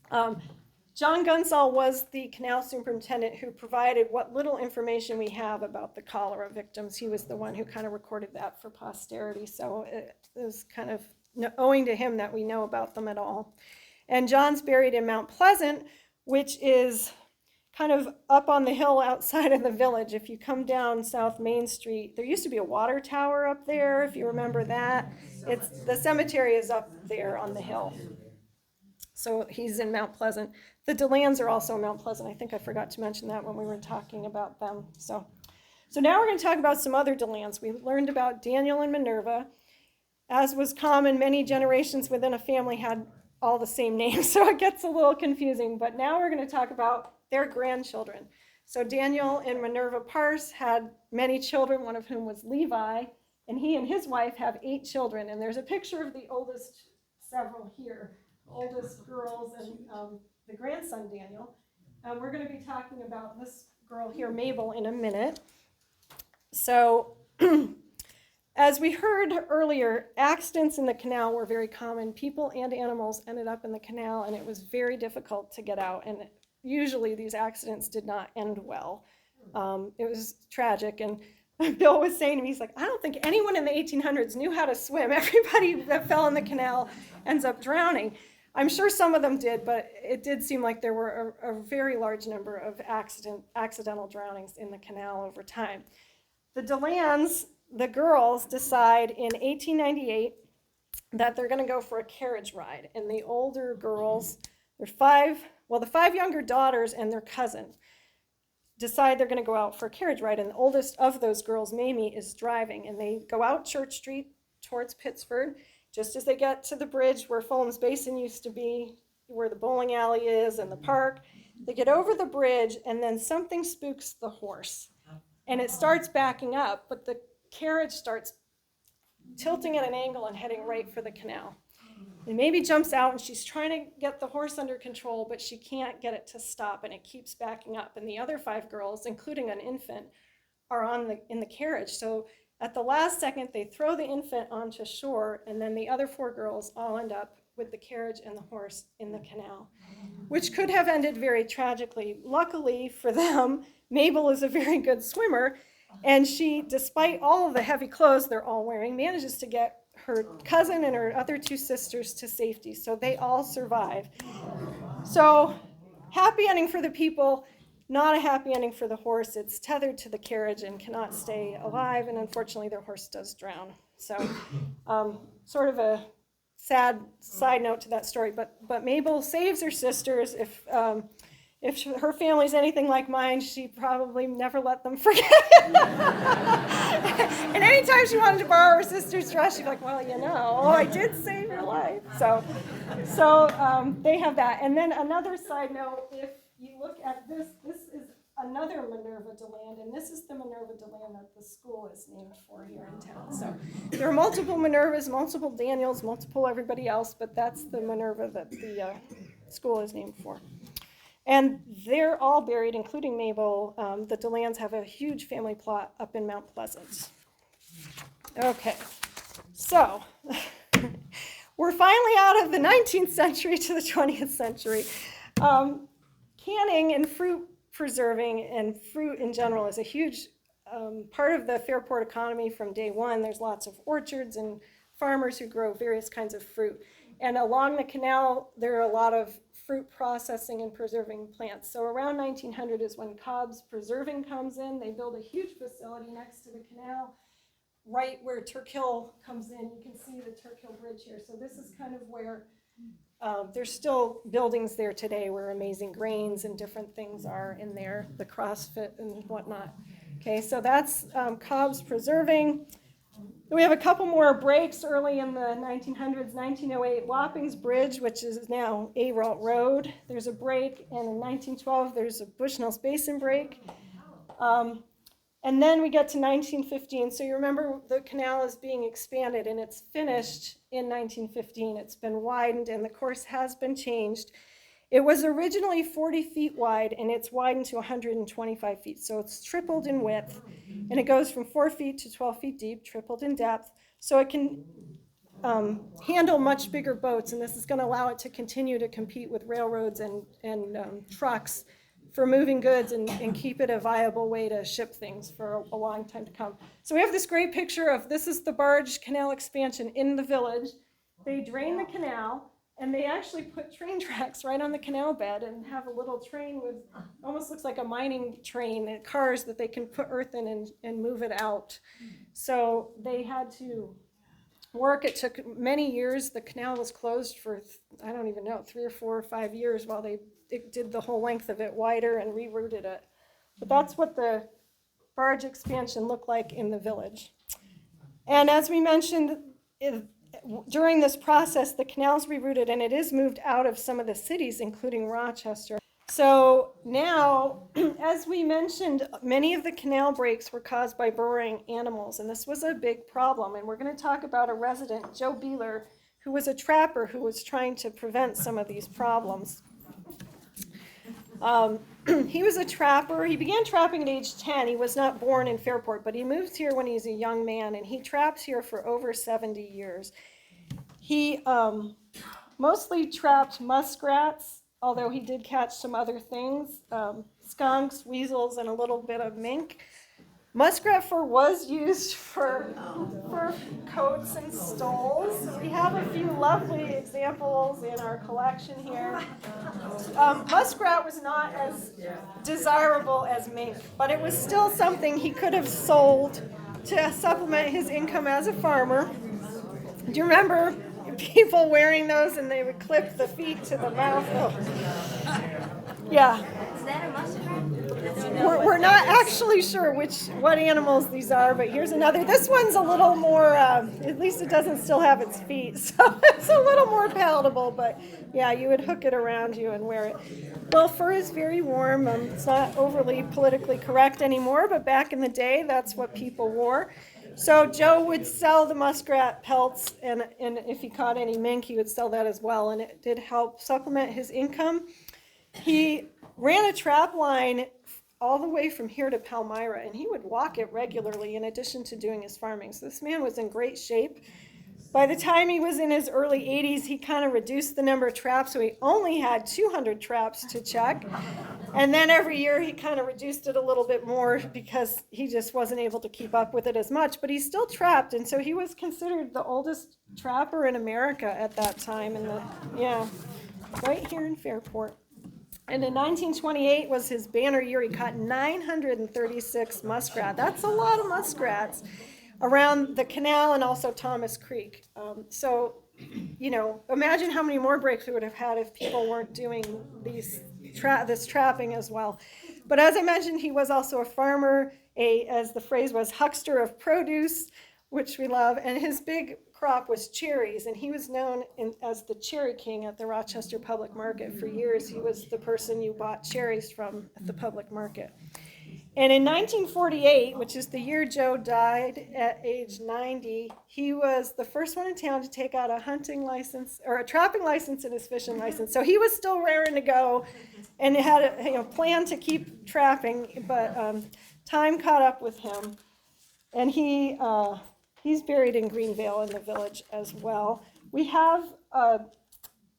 John Gunzal was the canal superintendent who provided what little information we have about the cholera victims. He was the one who kind of recorded that for posterity. So it was kind of owing to him that we know about them at all. And John's buried in Mount Pleasant, which is kind of up on the hill outside of the village. If you come down South Main Street, there used to be a water tower up there, if you remember that. The cemetery is up there on the hill. So he's in Mount Pleasant. The DeLands are also in Mount Pleasant. I think I forgot to mention that when we were talking about them. So now we're going to talk about some other DeLands. We learned about Daniel and Minerva. As was common, many generations within a family had all the same names, so it gets a little confusing. But now we're going to talk about their grandchildren. So Daniel and Minerva Parse had many children, one of whom was Levi. And he and his wife have 8 children, and there's a picture of the oldest several here, oldest girls and the grandson, Daniel. We're going to be talking about this girl here, Mabel, in a minute. So, as we heard earlier, accidents in the canal were very common. People and animals ended up in the canal, and it was very difficult to get out. And usually these accidents did not end well. It was tragic. And Bill was saying to me, he's like, I don't think anyone in the 1800s knew how to swim. Everybody that fell in the canal ends up drowning. I'm sure some of them did, but it did seem like there were a very large number of accidental drownings in the canal over time. The DeLands, the girls, decide in 1898 that they're going to go for a carriage ride. And the older girls, the 5 younger daughters and their cousin, decide they're going to go out for a carriage ride. And the oldest of those girls, Mamie, is driving. And they go out Church Street towards Pittsford. Just as they get to the bridge where Fulham's Basin used to be, where the bowling alley is and the park, they get over the bridge, and then something spooks the horse. And it starts backing up, but the carriage starts tilting at an angle and heading right for the canal. And Mamie jumps out, and she's trying to get the horse under control, but she can't get it to stop, and it keeps backing up. And the other 5 girls, including an infant, are in the carriage. So at the last second, they throw the infant onto shore, and then the other 4 girls all end up with the carriage and the horse in the canal, which could have ended very tragically. Luckily for them, Mabel is a very good swimmer, and she, despite all of the heavy clothes they're all wearing, manages to get her cousin and her other 2 sisters to safety, so they all survive. So, happy ending for the people, not a happy ending for the horse. It's tethered to the carriage and cannot stay alive, and unfortunately their horse does drown. So, sort of a sad side note to that story, but Mabel saves her sisters. If her family's anything like mine, she probably never let them forget it. And anytime she wanted to borrow her sister's dress, she'd be like, well, I did save your life. So they have that. And then another side note, if you look at this is another Minerva DeLand, and this is the Minerva DeLand that the school is named for here in town. So there are multiple Minervas, multiple Daniels, multiple everybody else, but that's the Minerva that the school is named for. And they're all buried, including Mabel. The DeLands have a huge family plot up in Mount Pleasant. Okay, so we're finally out of the 19th century to the 20th century. Canning and fruit preserving and fruit in general is a huge part of the Fairport economy from day one. There's lots of orchards and farmers who grow various kinds of fruit. And along the canal, there are a lot of fruit processing and preserving plants. So around 1900 is when Cobb's Preserving comes in. They build a huge facility next to the canal, right where Turk Hill comes in. You can see the Turk Hill Bridge here. So this is kind of where there's still buildings there today where Amazing Grains and different things are in there, the CrossFit and whatnot. Okay, so that's Cobb's Preserving. We have a couple more breaks early in the 1900s. 1908, Wapping's Bridge, which is now Aralt Road. There's a break, and in 1912, there's a Bushnell's Basin break. And then we get to 1915. So you remember the canal is being expanded, and it's finished in 1915. It's been widened, and the course has been changed. It was originally 40 feet wide, and it's widened to 125 feet. So it's tripled in width, and it goes from 4 feet to 12 feet deep, tripled in depth. So it can handle much bigger boats, and this is going to allow it to continue to compete with railroads and trucks for moving goods and keep it a viable way to ship things for a long time to come. So we have this great picture of, this is the barge canal expansion in the village. They drain the canal, and they actually put train tracks right on the canal bed and have a little train with, almost looks like a mining train, and cars that they can put earth in and move it out. So they had to work. It took many years. The canal was closed for, I don't even know, 3 or 4 or 5 years while they did the whole length of it wider and rerouted it. But that's what the barge expansion looked like in the village. And as we mentioned, during this process, the canal's rerouted, and it is moved out of some of the cities, including Rochester. So now, as we mentioned, many of the canal breaks were caused by burrowing animals, and this was a big problem. And we're going to talk about a resident, Joe Beeler, who was a trapper who was trying to prevent some of these problems. He was a trapper. He began trapping at age 10. He was not born in Fairport, but he moved here when he was a young man, and he trapped here for over 70 years. He mostly trapped muskrats, although he did catch some other things, skunks, weasels, and a little bit of mink. Muskrat fur was used for coats and stoles. We have a few lovely examples in our collection here. Muskrat was not as desirable as mink, but it was still something he could have sold to supplement his income as a farmer. Do you remember people wearing those and they would clip the feet to the mouth? Oh. Yeah. Is that a muskrat? We're not actually sure what animals these are, but here's another. This one's a little more, at least it doesn't still have its feet, so it's a little more palatable, but yeah, you would hook it around you and wear it. Well, fur is very warm. It's not overly politically correct anymore, but back in the day, that's what people wore. So Joe would sell the muskrat pelts, and if he caught any mink, he would sell that as well, and it did help supplement his income. He ran a trap line all the way from here to Palmyra, and he would walk it regularly in addition to doing his farming. So this man was in great shape. By the time he was in his early 80s, he kind of reduced the number of traps, so he only had 200 traps to check. And then every year he kind of reduced it a little bit more because he just wasn't able to keep up with it as much. But he still trapped, and so he was considered the oldest trapper in America at that time. Right here in Fairport. And in 1928 was his banner year. He caught 936 muskrat. That's a lot of muskrats around the canal and also Thomas Creek. Imagine how many more breaks we would have had if people weren't doing this trapping as well. But as I mentioned, he was also a farmer, as the phrase was, huckster of produce, which we love, and his big crop was cherries, and he was known as the Cherry King at the Rochester Public Market. For years, he was the person you bought cherries from at the public market. And in 1948, which is the year Joe died at age 90, he was the first one in town to take out a hunting license, or a trapping license and his fishing license. So he was still raring to go and had a plan to keep trapping, but time caught up with him. And he's buried in Greenvale in the village as well.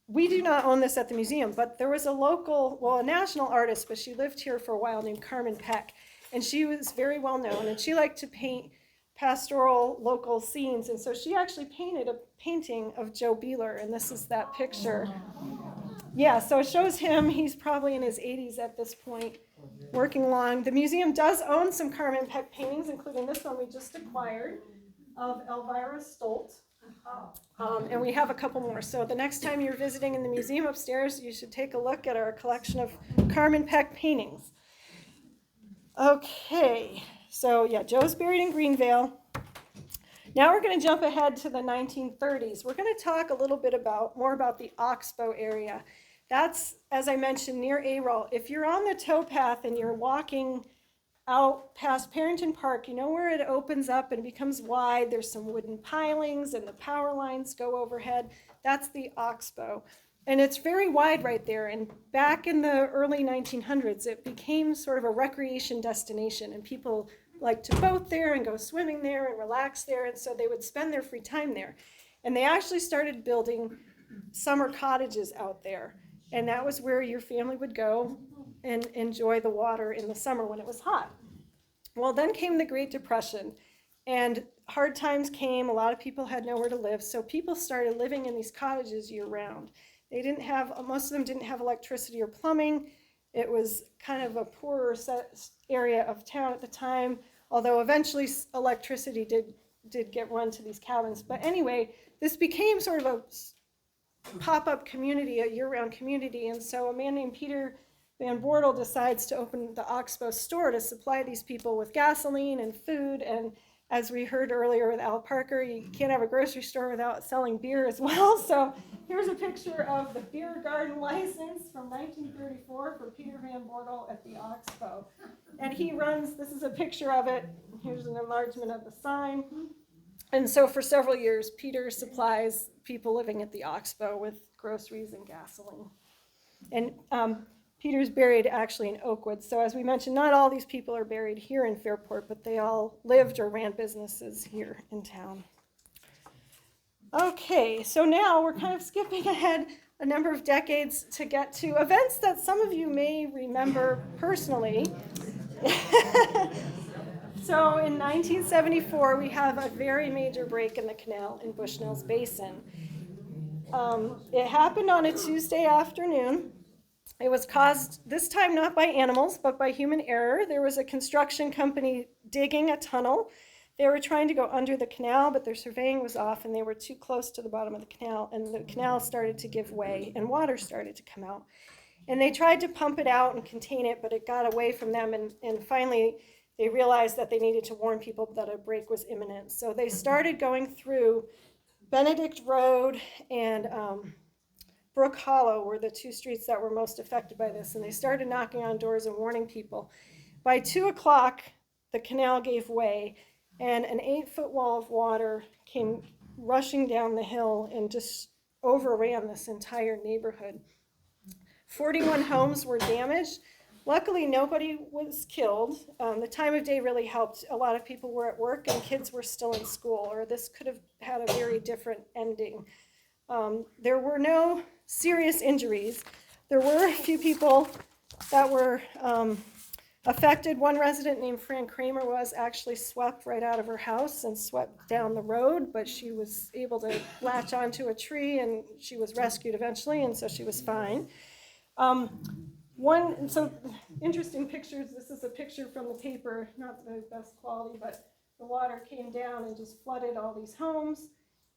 We do not own this at the museum, but there was a national artist, but she lived here for a while, named Carmen Peck. And she was very well known, and she liked to paint pastoral local scenes. And so she actually painted a painting of Joe Beeler, and this is that picture. Yeah, so it shows him. He's probably in his 80s at this point, working along. The museum does own some Carmen Peck paintings, including this one we just acquired of Elvira Stolt. And we have a couple more. So the next time you're visiting in the museum upstairs, you should take a look at our collection of Carmen Peck paintings. Okay, so yeah, Joe's buried in Greenvale. Now we're going to jump ahead to the 1930s. We're going to talk a little bit more about the Oxbow area. That's, as I mentioned, near Arol. If you're on the towpath and you're walking out past Perinton Park, you know where it opens up and becomes wide. There's some wooden pilings and the power lines go overhead. That's the Oxbow. And it's very wide right there. And back in the early 1900s, it became sort of a recreation destination. And people liked to boat there and go swimming there and relax there. And so they would spend their free time there. And they actually started building summer cottages out there. And that was where your family would go and enjoy the water in the summer when it was hot. Well, then came the Great Depression, and hard times came. A lot of people had nowhere to live, so people started living in these cottages year-round. Most of them didn't have electricity or plumbing. It was kind of a poorer area of town at the time, although eventually electricity did get run to these cabins. But anyway, this became sort of a pop-up community, a year-round community, and so a man named Peter Van Bortel decides to open the Oxbow store to supply these people with gasoline and food, and as we heard earlier with Al Parker, you can't have a grocery store without selling beer as well. So here's a picture of the beer garden license from 1934 for Peter Van Bortel at the Oxbow. And he runs, this is a picture of it. Here's an enlargement of the sign. And so for several years, Peter supplies people living at the Oxbow with groceries and gasoline. And Peter's buried actually in Oakwood. So as we mentioned, not all these people are buried here in Fairport, but they all lived or ran businesses here in town. Okay, so now we're kind of skipping ahead a number of decades to get to events that some of you may remember personally. So in 1974, we have a very major break in the canal in Bushnell's Basin. It happened on a Tuesday afternoon. It was caused, this time not by animals, but by human error. There was a construction company digging a tunnel. They were trying to go under the canal, but their surveying was off, and they were too close to the bottom of the canal, and the canal started to give way, and water started to come out. And they tried to pump it out and contain it, but it got away from them, and finally they realized that they needed to warn people that a break was imminent. So they started going through Benedict Road and Brook Hollow were the two streets that were most affected by this, and they started knocking on doors and warning people. By 2 o'clock, the canal gave way, and an 8-foot wall of water came rushing down the hill and just overran this entire neighborhood. 41 homes were damaged. Luckily, nobody was killed. The time of day really helped. A lot of people were at work and kids were still in school, or this could have had a very different ending. There were no serious injuries. There were a few people that were affected. One resident named Fran Kramer was actually swept right out of her house and swept down the road, but she was able to latch onto a tree and she was rescued eventually, and so she was fine. So interesting pictures. This is a picture from the paper, not the best quality, but the water came down and just flooded all these homes.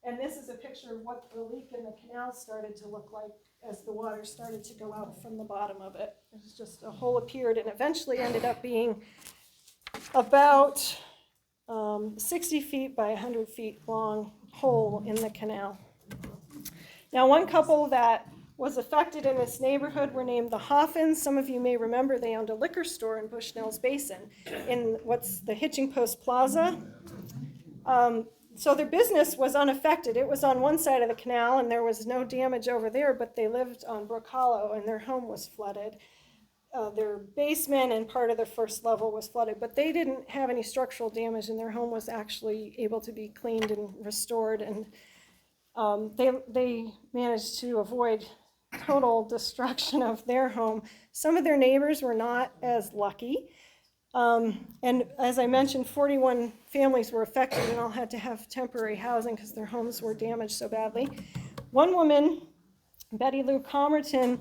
And this is a picture of what the leak in the canal started to look like as the water started to go out from the bottom of it. It was just a hole appeared and eventually ended up being about 60 feet by 100 feet long hole in the canal. Now, one couple that was affected in this neighborhood were named the Hoffins. Some of you may remember they owned a liquor store in Bushnell's Basin in what's the Hitching Post Plaza. So their business was unaffected. It was on one side of the canal and there was no damage over there, but they lived on Brook Hollow and their home was flooded. Their basement and part of the first level was flooded, but they didn't have any structural damage and their home was actually able to be cleaned and restored, and they managed to avoid total destruction of their home. Some of their neighbors were not as lucky. And as I mentioned, 41 families were affected and all had to have temporary housing because their homes were damaged so badly. One woman, Betty Lou Comerton,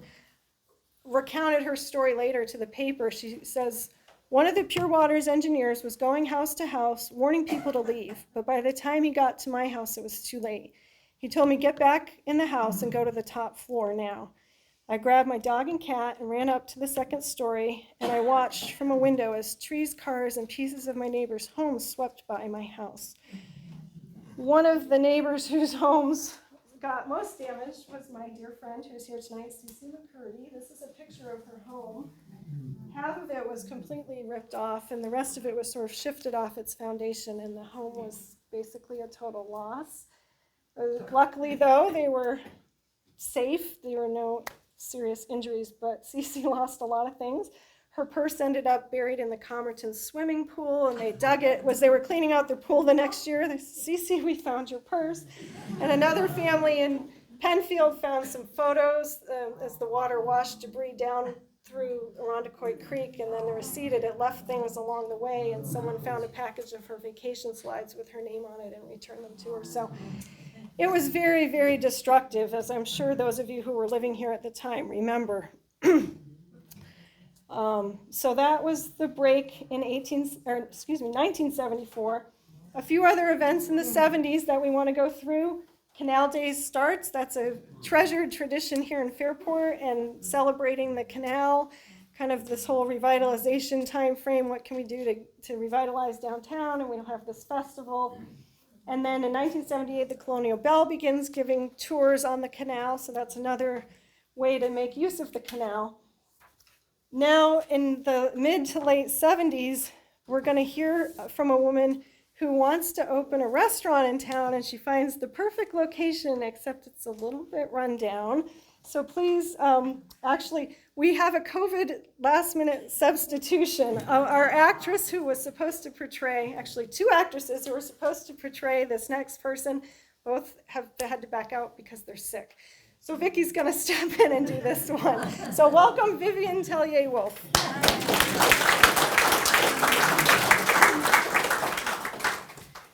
recounted her story later to the paper. She says, one of the Pure Waters engineers was going house to house, warning people to leave, but by the time he got to my house, it was too late. He told me, get back in the house and go to the top floor now. I grabbed my dog and cat and ran up to the second story, and I watched from a window as trees, cars, and pieces of my neighbor's homes swept by my house. One of the neighbors whose homes got most damaged was my dear friend who's here tonight, Cece McCurdy. This is a picture of her home. Half of it was completely ripped off, and the rest of it was sort of shifted off its foundation, and the home was basically a total loss. Luckily, though, they were safe. There were no serious injuries, but Cece lost a lot of things. Her purse ended up buried in the Comerton swimming pool, and they dug it. As they were cleaning out their pool the next year, they said, Cece, we found your purse. And another family in Penfield found some photos as the water washed debris down through Irondequoit Creek and then receded. It left things along the way, and someone found a package of her vacation slides with her name on it and returned them to her. So it was very, very destructive, as I'm sure those of you who were living here at the time remember. So that was the break in 1974. A few other events in the 70s that we want to go through. Canal Days starts. That's a treasured tradition here in Fairport, and celebrating the canal kind of this whole revitalization time frame. What can we do to revitalize downtown? And we'll have this festival. And then in 1978, the Colonial Bell begins giving tours on the canal. So that's another way to make use of the canal. Now, in the mid to late 70s, we're going to hear from a woman who wants to open a restaurant in town, and she finds the perfect location, except it's a little bit run down. So please, actually, we have a COVID last-minute substitution. Our actress who was supposed to portray, actually 2 actresses who were supposed to portray this next person, both have had to back out because they're sick. So Vicky's going to step in and do this one. So welcome Vivian Tellier-Wolf.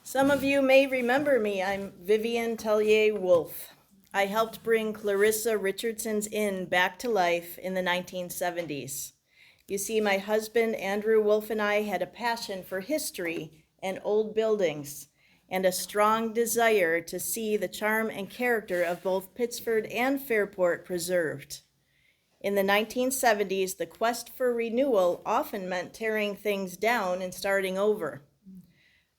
Some of you may remember me. I'm Vivian Tellier-Wolf. I helped bring Clarissa Richardson's Inn back to life in the 1970s. You see, my husband, Andrew Wolf, and I had a passion for history and old buildings, and a strong desire to see the charm and character of both Pittsford and Fairport preserved. In the 1970s, the quest for renewal often meant tearing things down and starting over.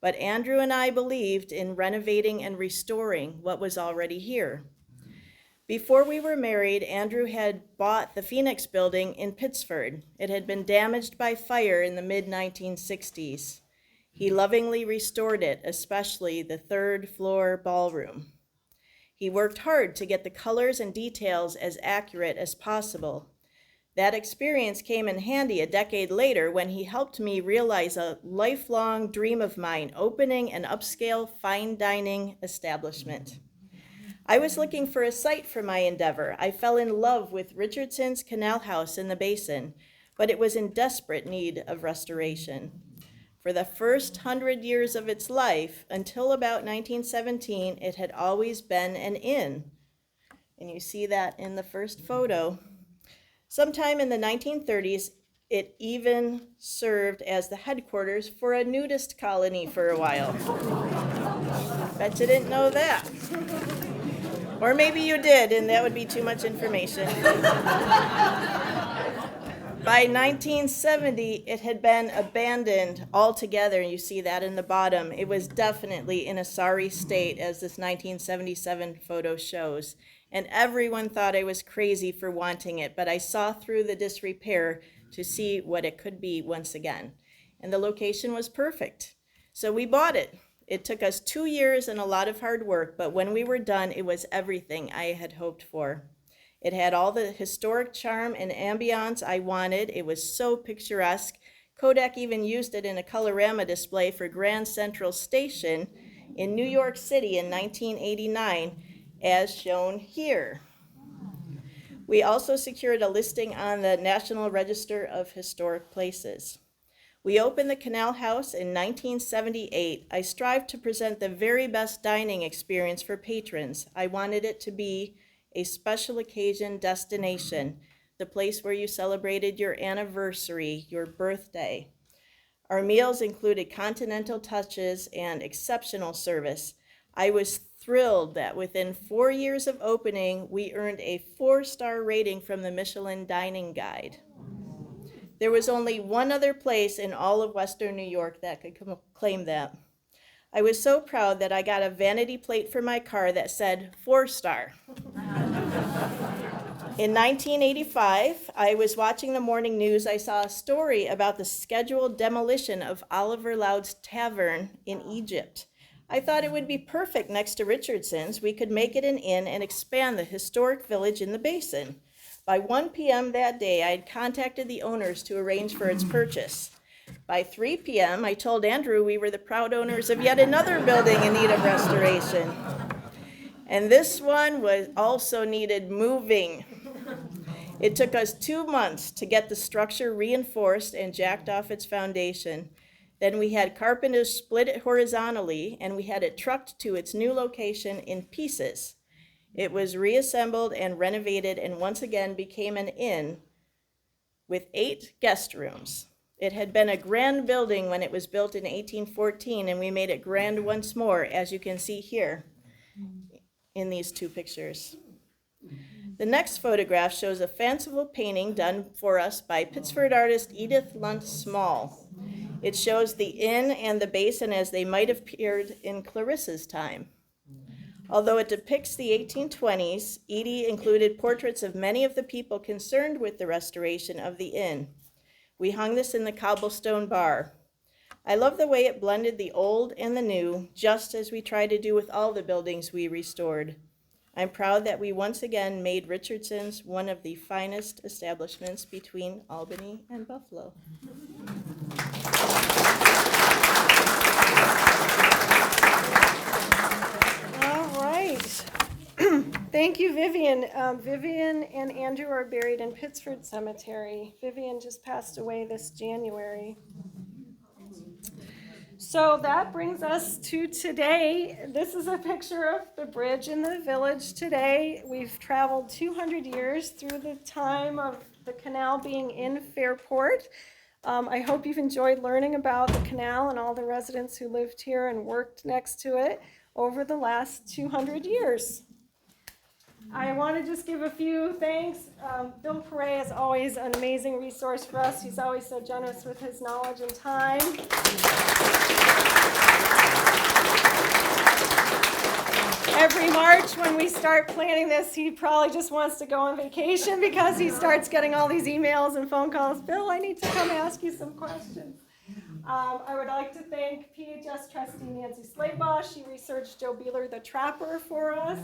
But Andrew and I believed in renovating and restoring what was already here. Before we were married, Andrew had bought the Phoenix building in Pittsford. It had been damaged by fire in the mid-1960s. He lovingly restored it, especially the 3rd floor ballroom. He worked hard to get the colors and details as accurate as possible. That experience came in handy a decade later when he helped me realize a lifelong dream of mine, opening an upscale fine dining establishment. I was looking for a site for my endeavor. I fell in love with Richardson's Canal House in the Basin, but it was in desperate need of restoration. For the first 100 years of its life, until about 1917, it had always been an inn. And you see that in the first photo. Sometime in the 1930s, it even served as the headquarters for a nudist colony for a while. Bet you didn't know that. Or maybe you did, and that would be too much information. By 1970, it had been abandoned altogether. You see that in the bottom. It was definitely in a sorry state, as this 1977 photo shows. And everyone thought I was crazy for wanting it, but I saw through the disrepair to see what it could be once again. And the location was perfect. So we bought it. It took us 2 years and a lot of hard work, but when we were done, it was everything I had hoped for. It had all the historic charm and ambiance I wanted. It was so picturesque. Kodak even used it in a colorama display for Grand Central Station in New York City in 1989, as shown here. We also secured a listing on the National Register of Historic Places. We opened the Canal House in 1978. I strived to present the very best dining experience for patrons. I wanted it to be a special occasion destination, the place where you celebrated your anniversary, your birthday. Our meals included continental touches and exceptional service. I was thrilled that within 4 years of opening, we earned a 4-star rating from the Michelin Dining Guide. There was only one other place in all of Western New York that could claim that. I was so proud that I got a vanity plate for my car that said 4-star. In 1985, I was watching the morning news. I saw a story about the scheduled demolition of Oliver Loud's Tavern in Egypt. I thought it would be perfect next to Richardson's. We could make it an inn and expand the historic village in the Basin. By 1 p.m. that day, I had contacted the owners to arrange for its purchase. By 3 p.m., I told Andrew we were the proud owners of yet another building in need of restoration. And this one was also needed moving. It took us 2 months to get the structure reinforced and jacked off its foundation. Then we had carpenters split it horizontally, and we had it trucked to its new location in pieces. It was reassembled and renovated and once again became an inn with 8 guest rooms. It had been a grand building when it was built in 1814, and we made it grand once more, as you can see here in these 2 pictures. The next photograph shows a fanciful painting done for us by Pittsford artist Edith Lunt Small. It shows the inn and the basin as they might have appeared in Clarissa's time. Although it depicts the 1820s, Edie included portraits of many of the people concerned with the restoration of the inn. We hung this in the cobblestone bar. I love the way it blended the old and the new, just as we try to do with all the buildings we restored. I'm proud that we once again made Richardson's one of the finest establishments between Albany and Buffalo. All right. Thank you, Vivian. Vivian and Andrew are buried in Pittsford Cemetery. Vivian just passed away this January. So that brings us to today. This is a picture of the bridge in the village today. We've traveled 200 years through the time of the canal being in Fairport. I hope you've enjoyed learning about the canal and all the residents who lived here and worked next to it over the last 200 years. I want to just give a few thanks. Bill Perret is always an amazing resource for us. He's always so generous with his knowledge and time. Every March when we start planning this, he probably just wants to go on vacation because he starts getting all these emails and phone calls. Bill, I need to come ask you some questions. I would like to thank PHS trustee Nancy Slaybaugh. She researched Joe Beeler the Trapper for us.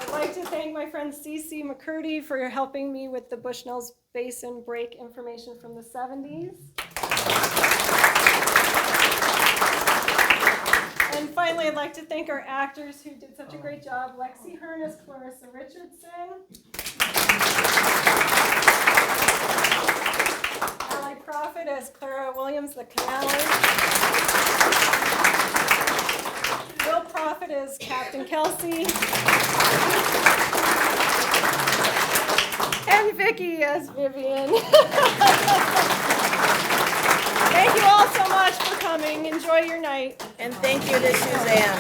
I'd like to thank my friend Cece McCurdy for helping me with the Bushnell's Basin break information from the 70s. And finally, I'd like to thank our actors who did such a great job. Lexi Hearn as Clarissa Richardson. Allie Prophet as Clara Williams, the Canaler. Bill Prophet as Captain Kelsey. And Vicki as Vivian. Thank you all so much for coming. Enjoy your night. And thank you to Suzanne.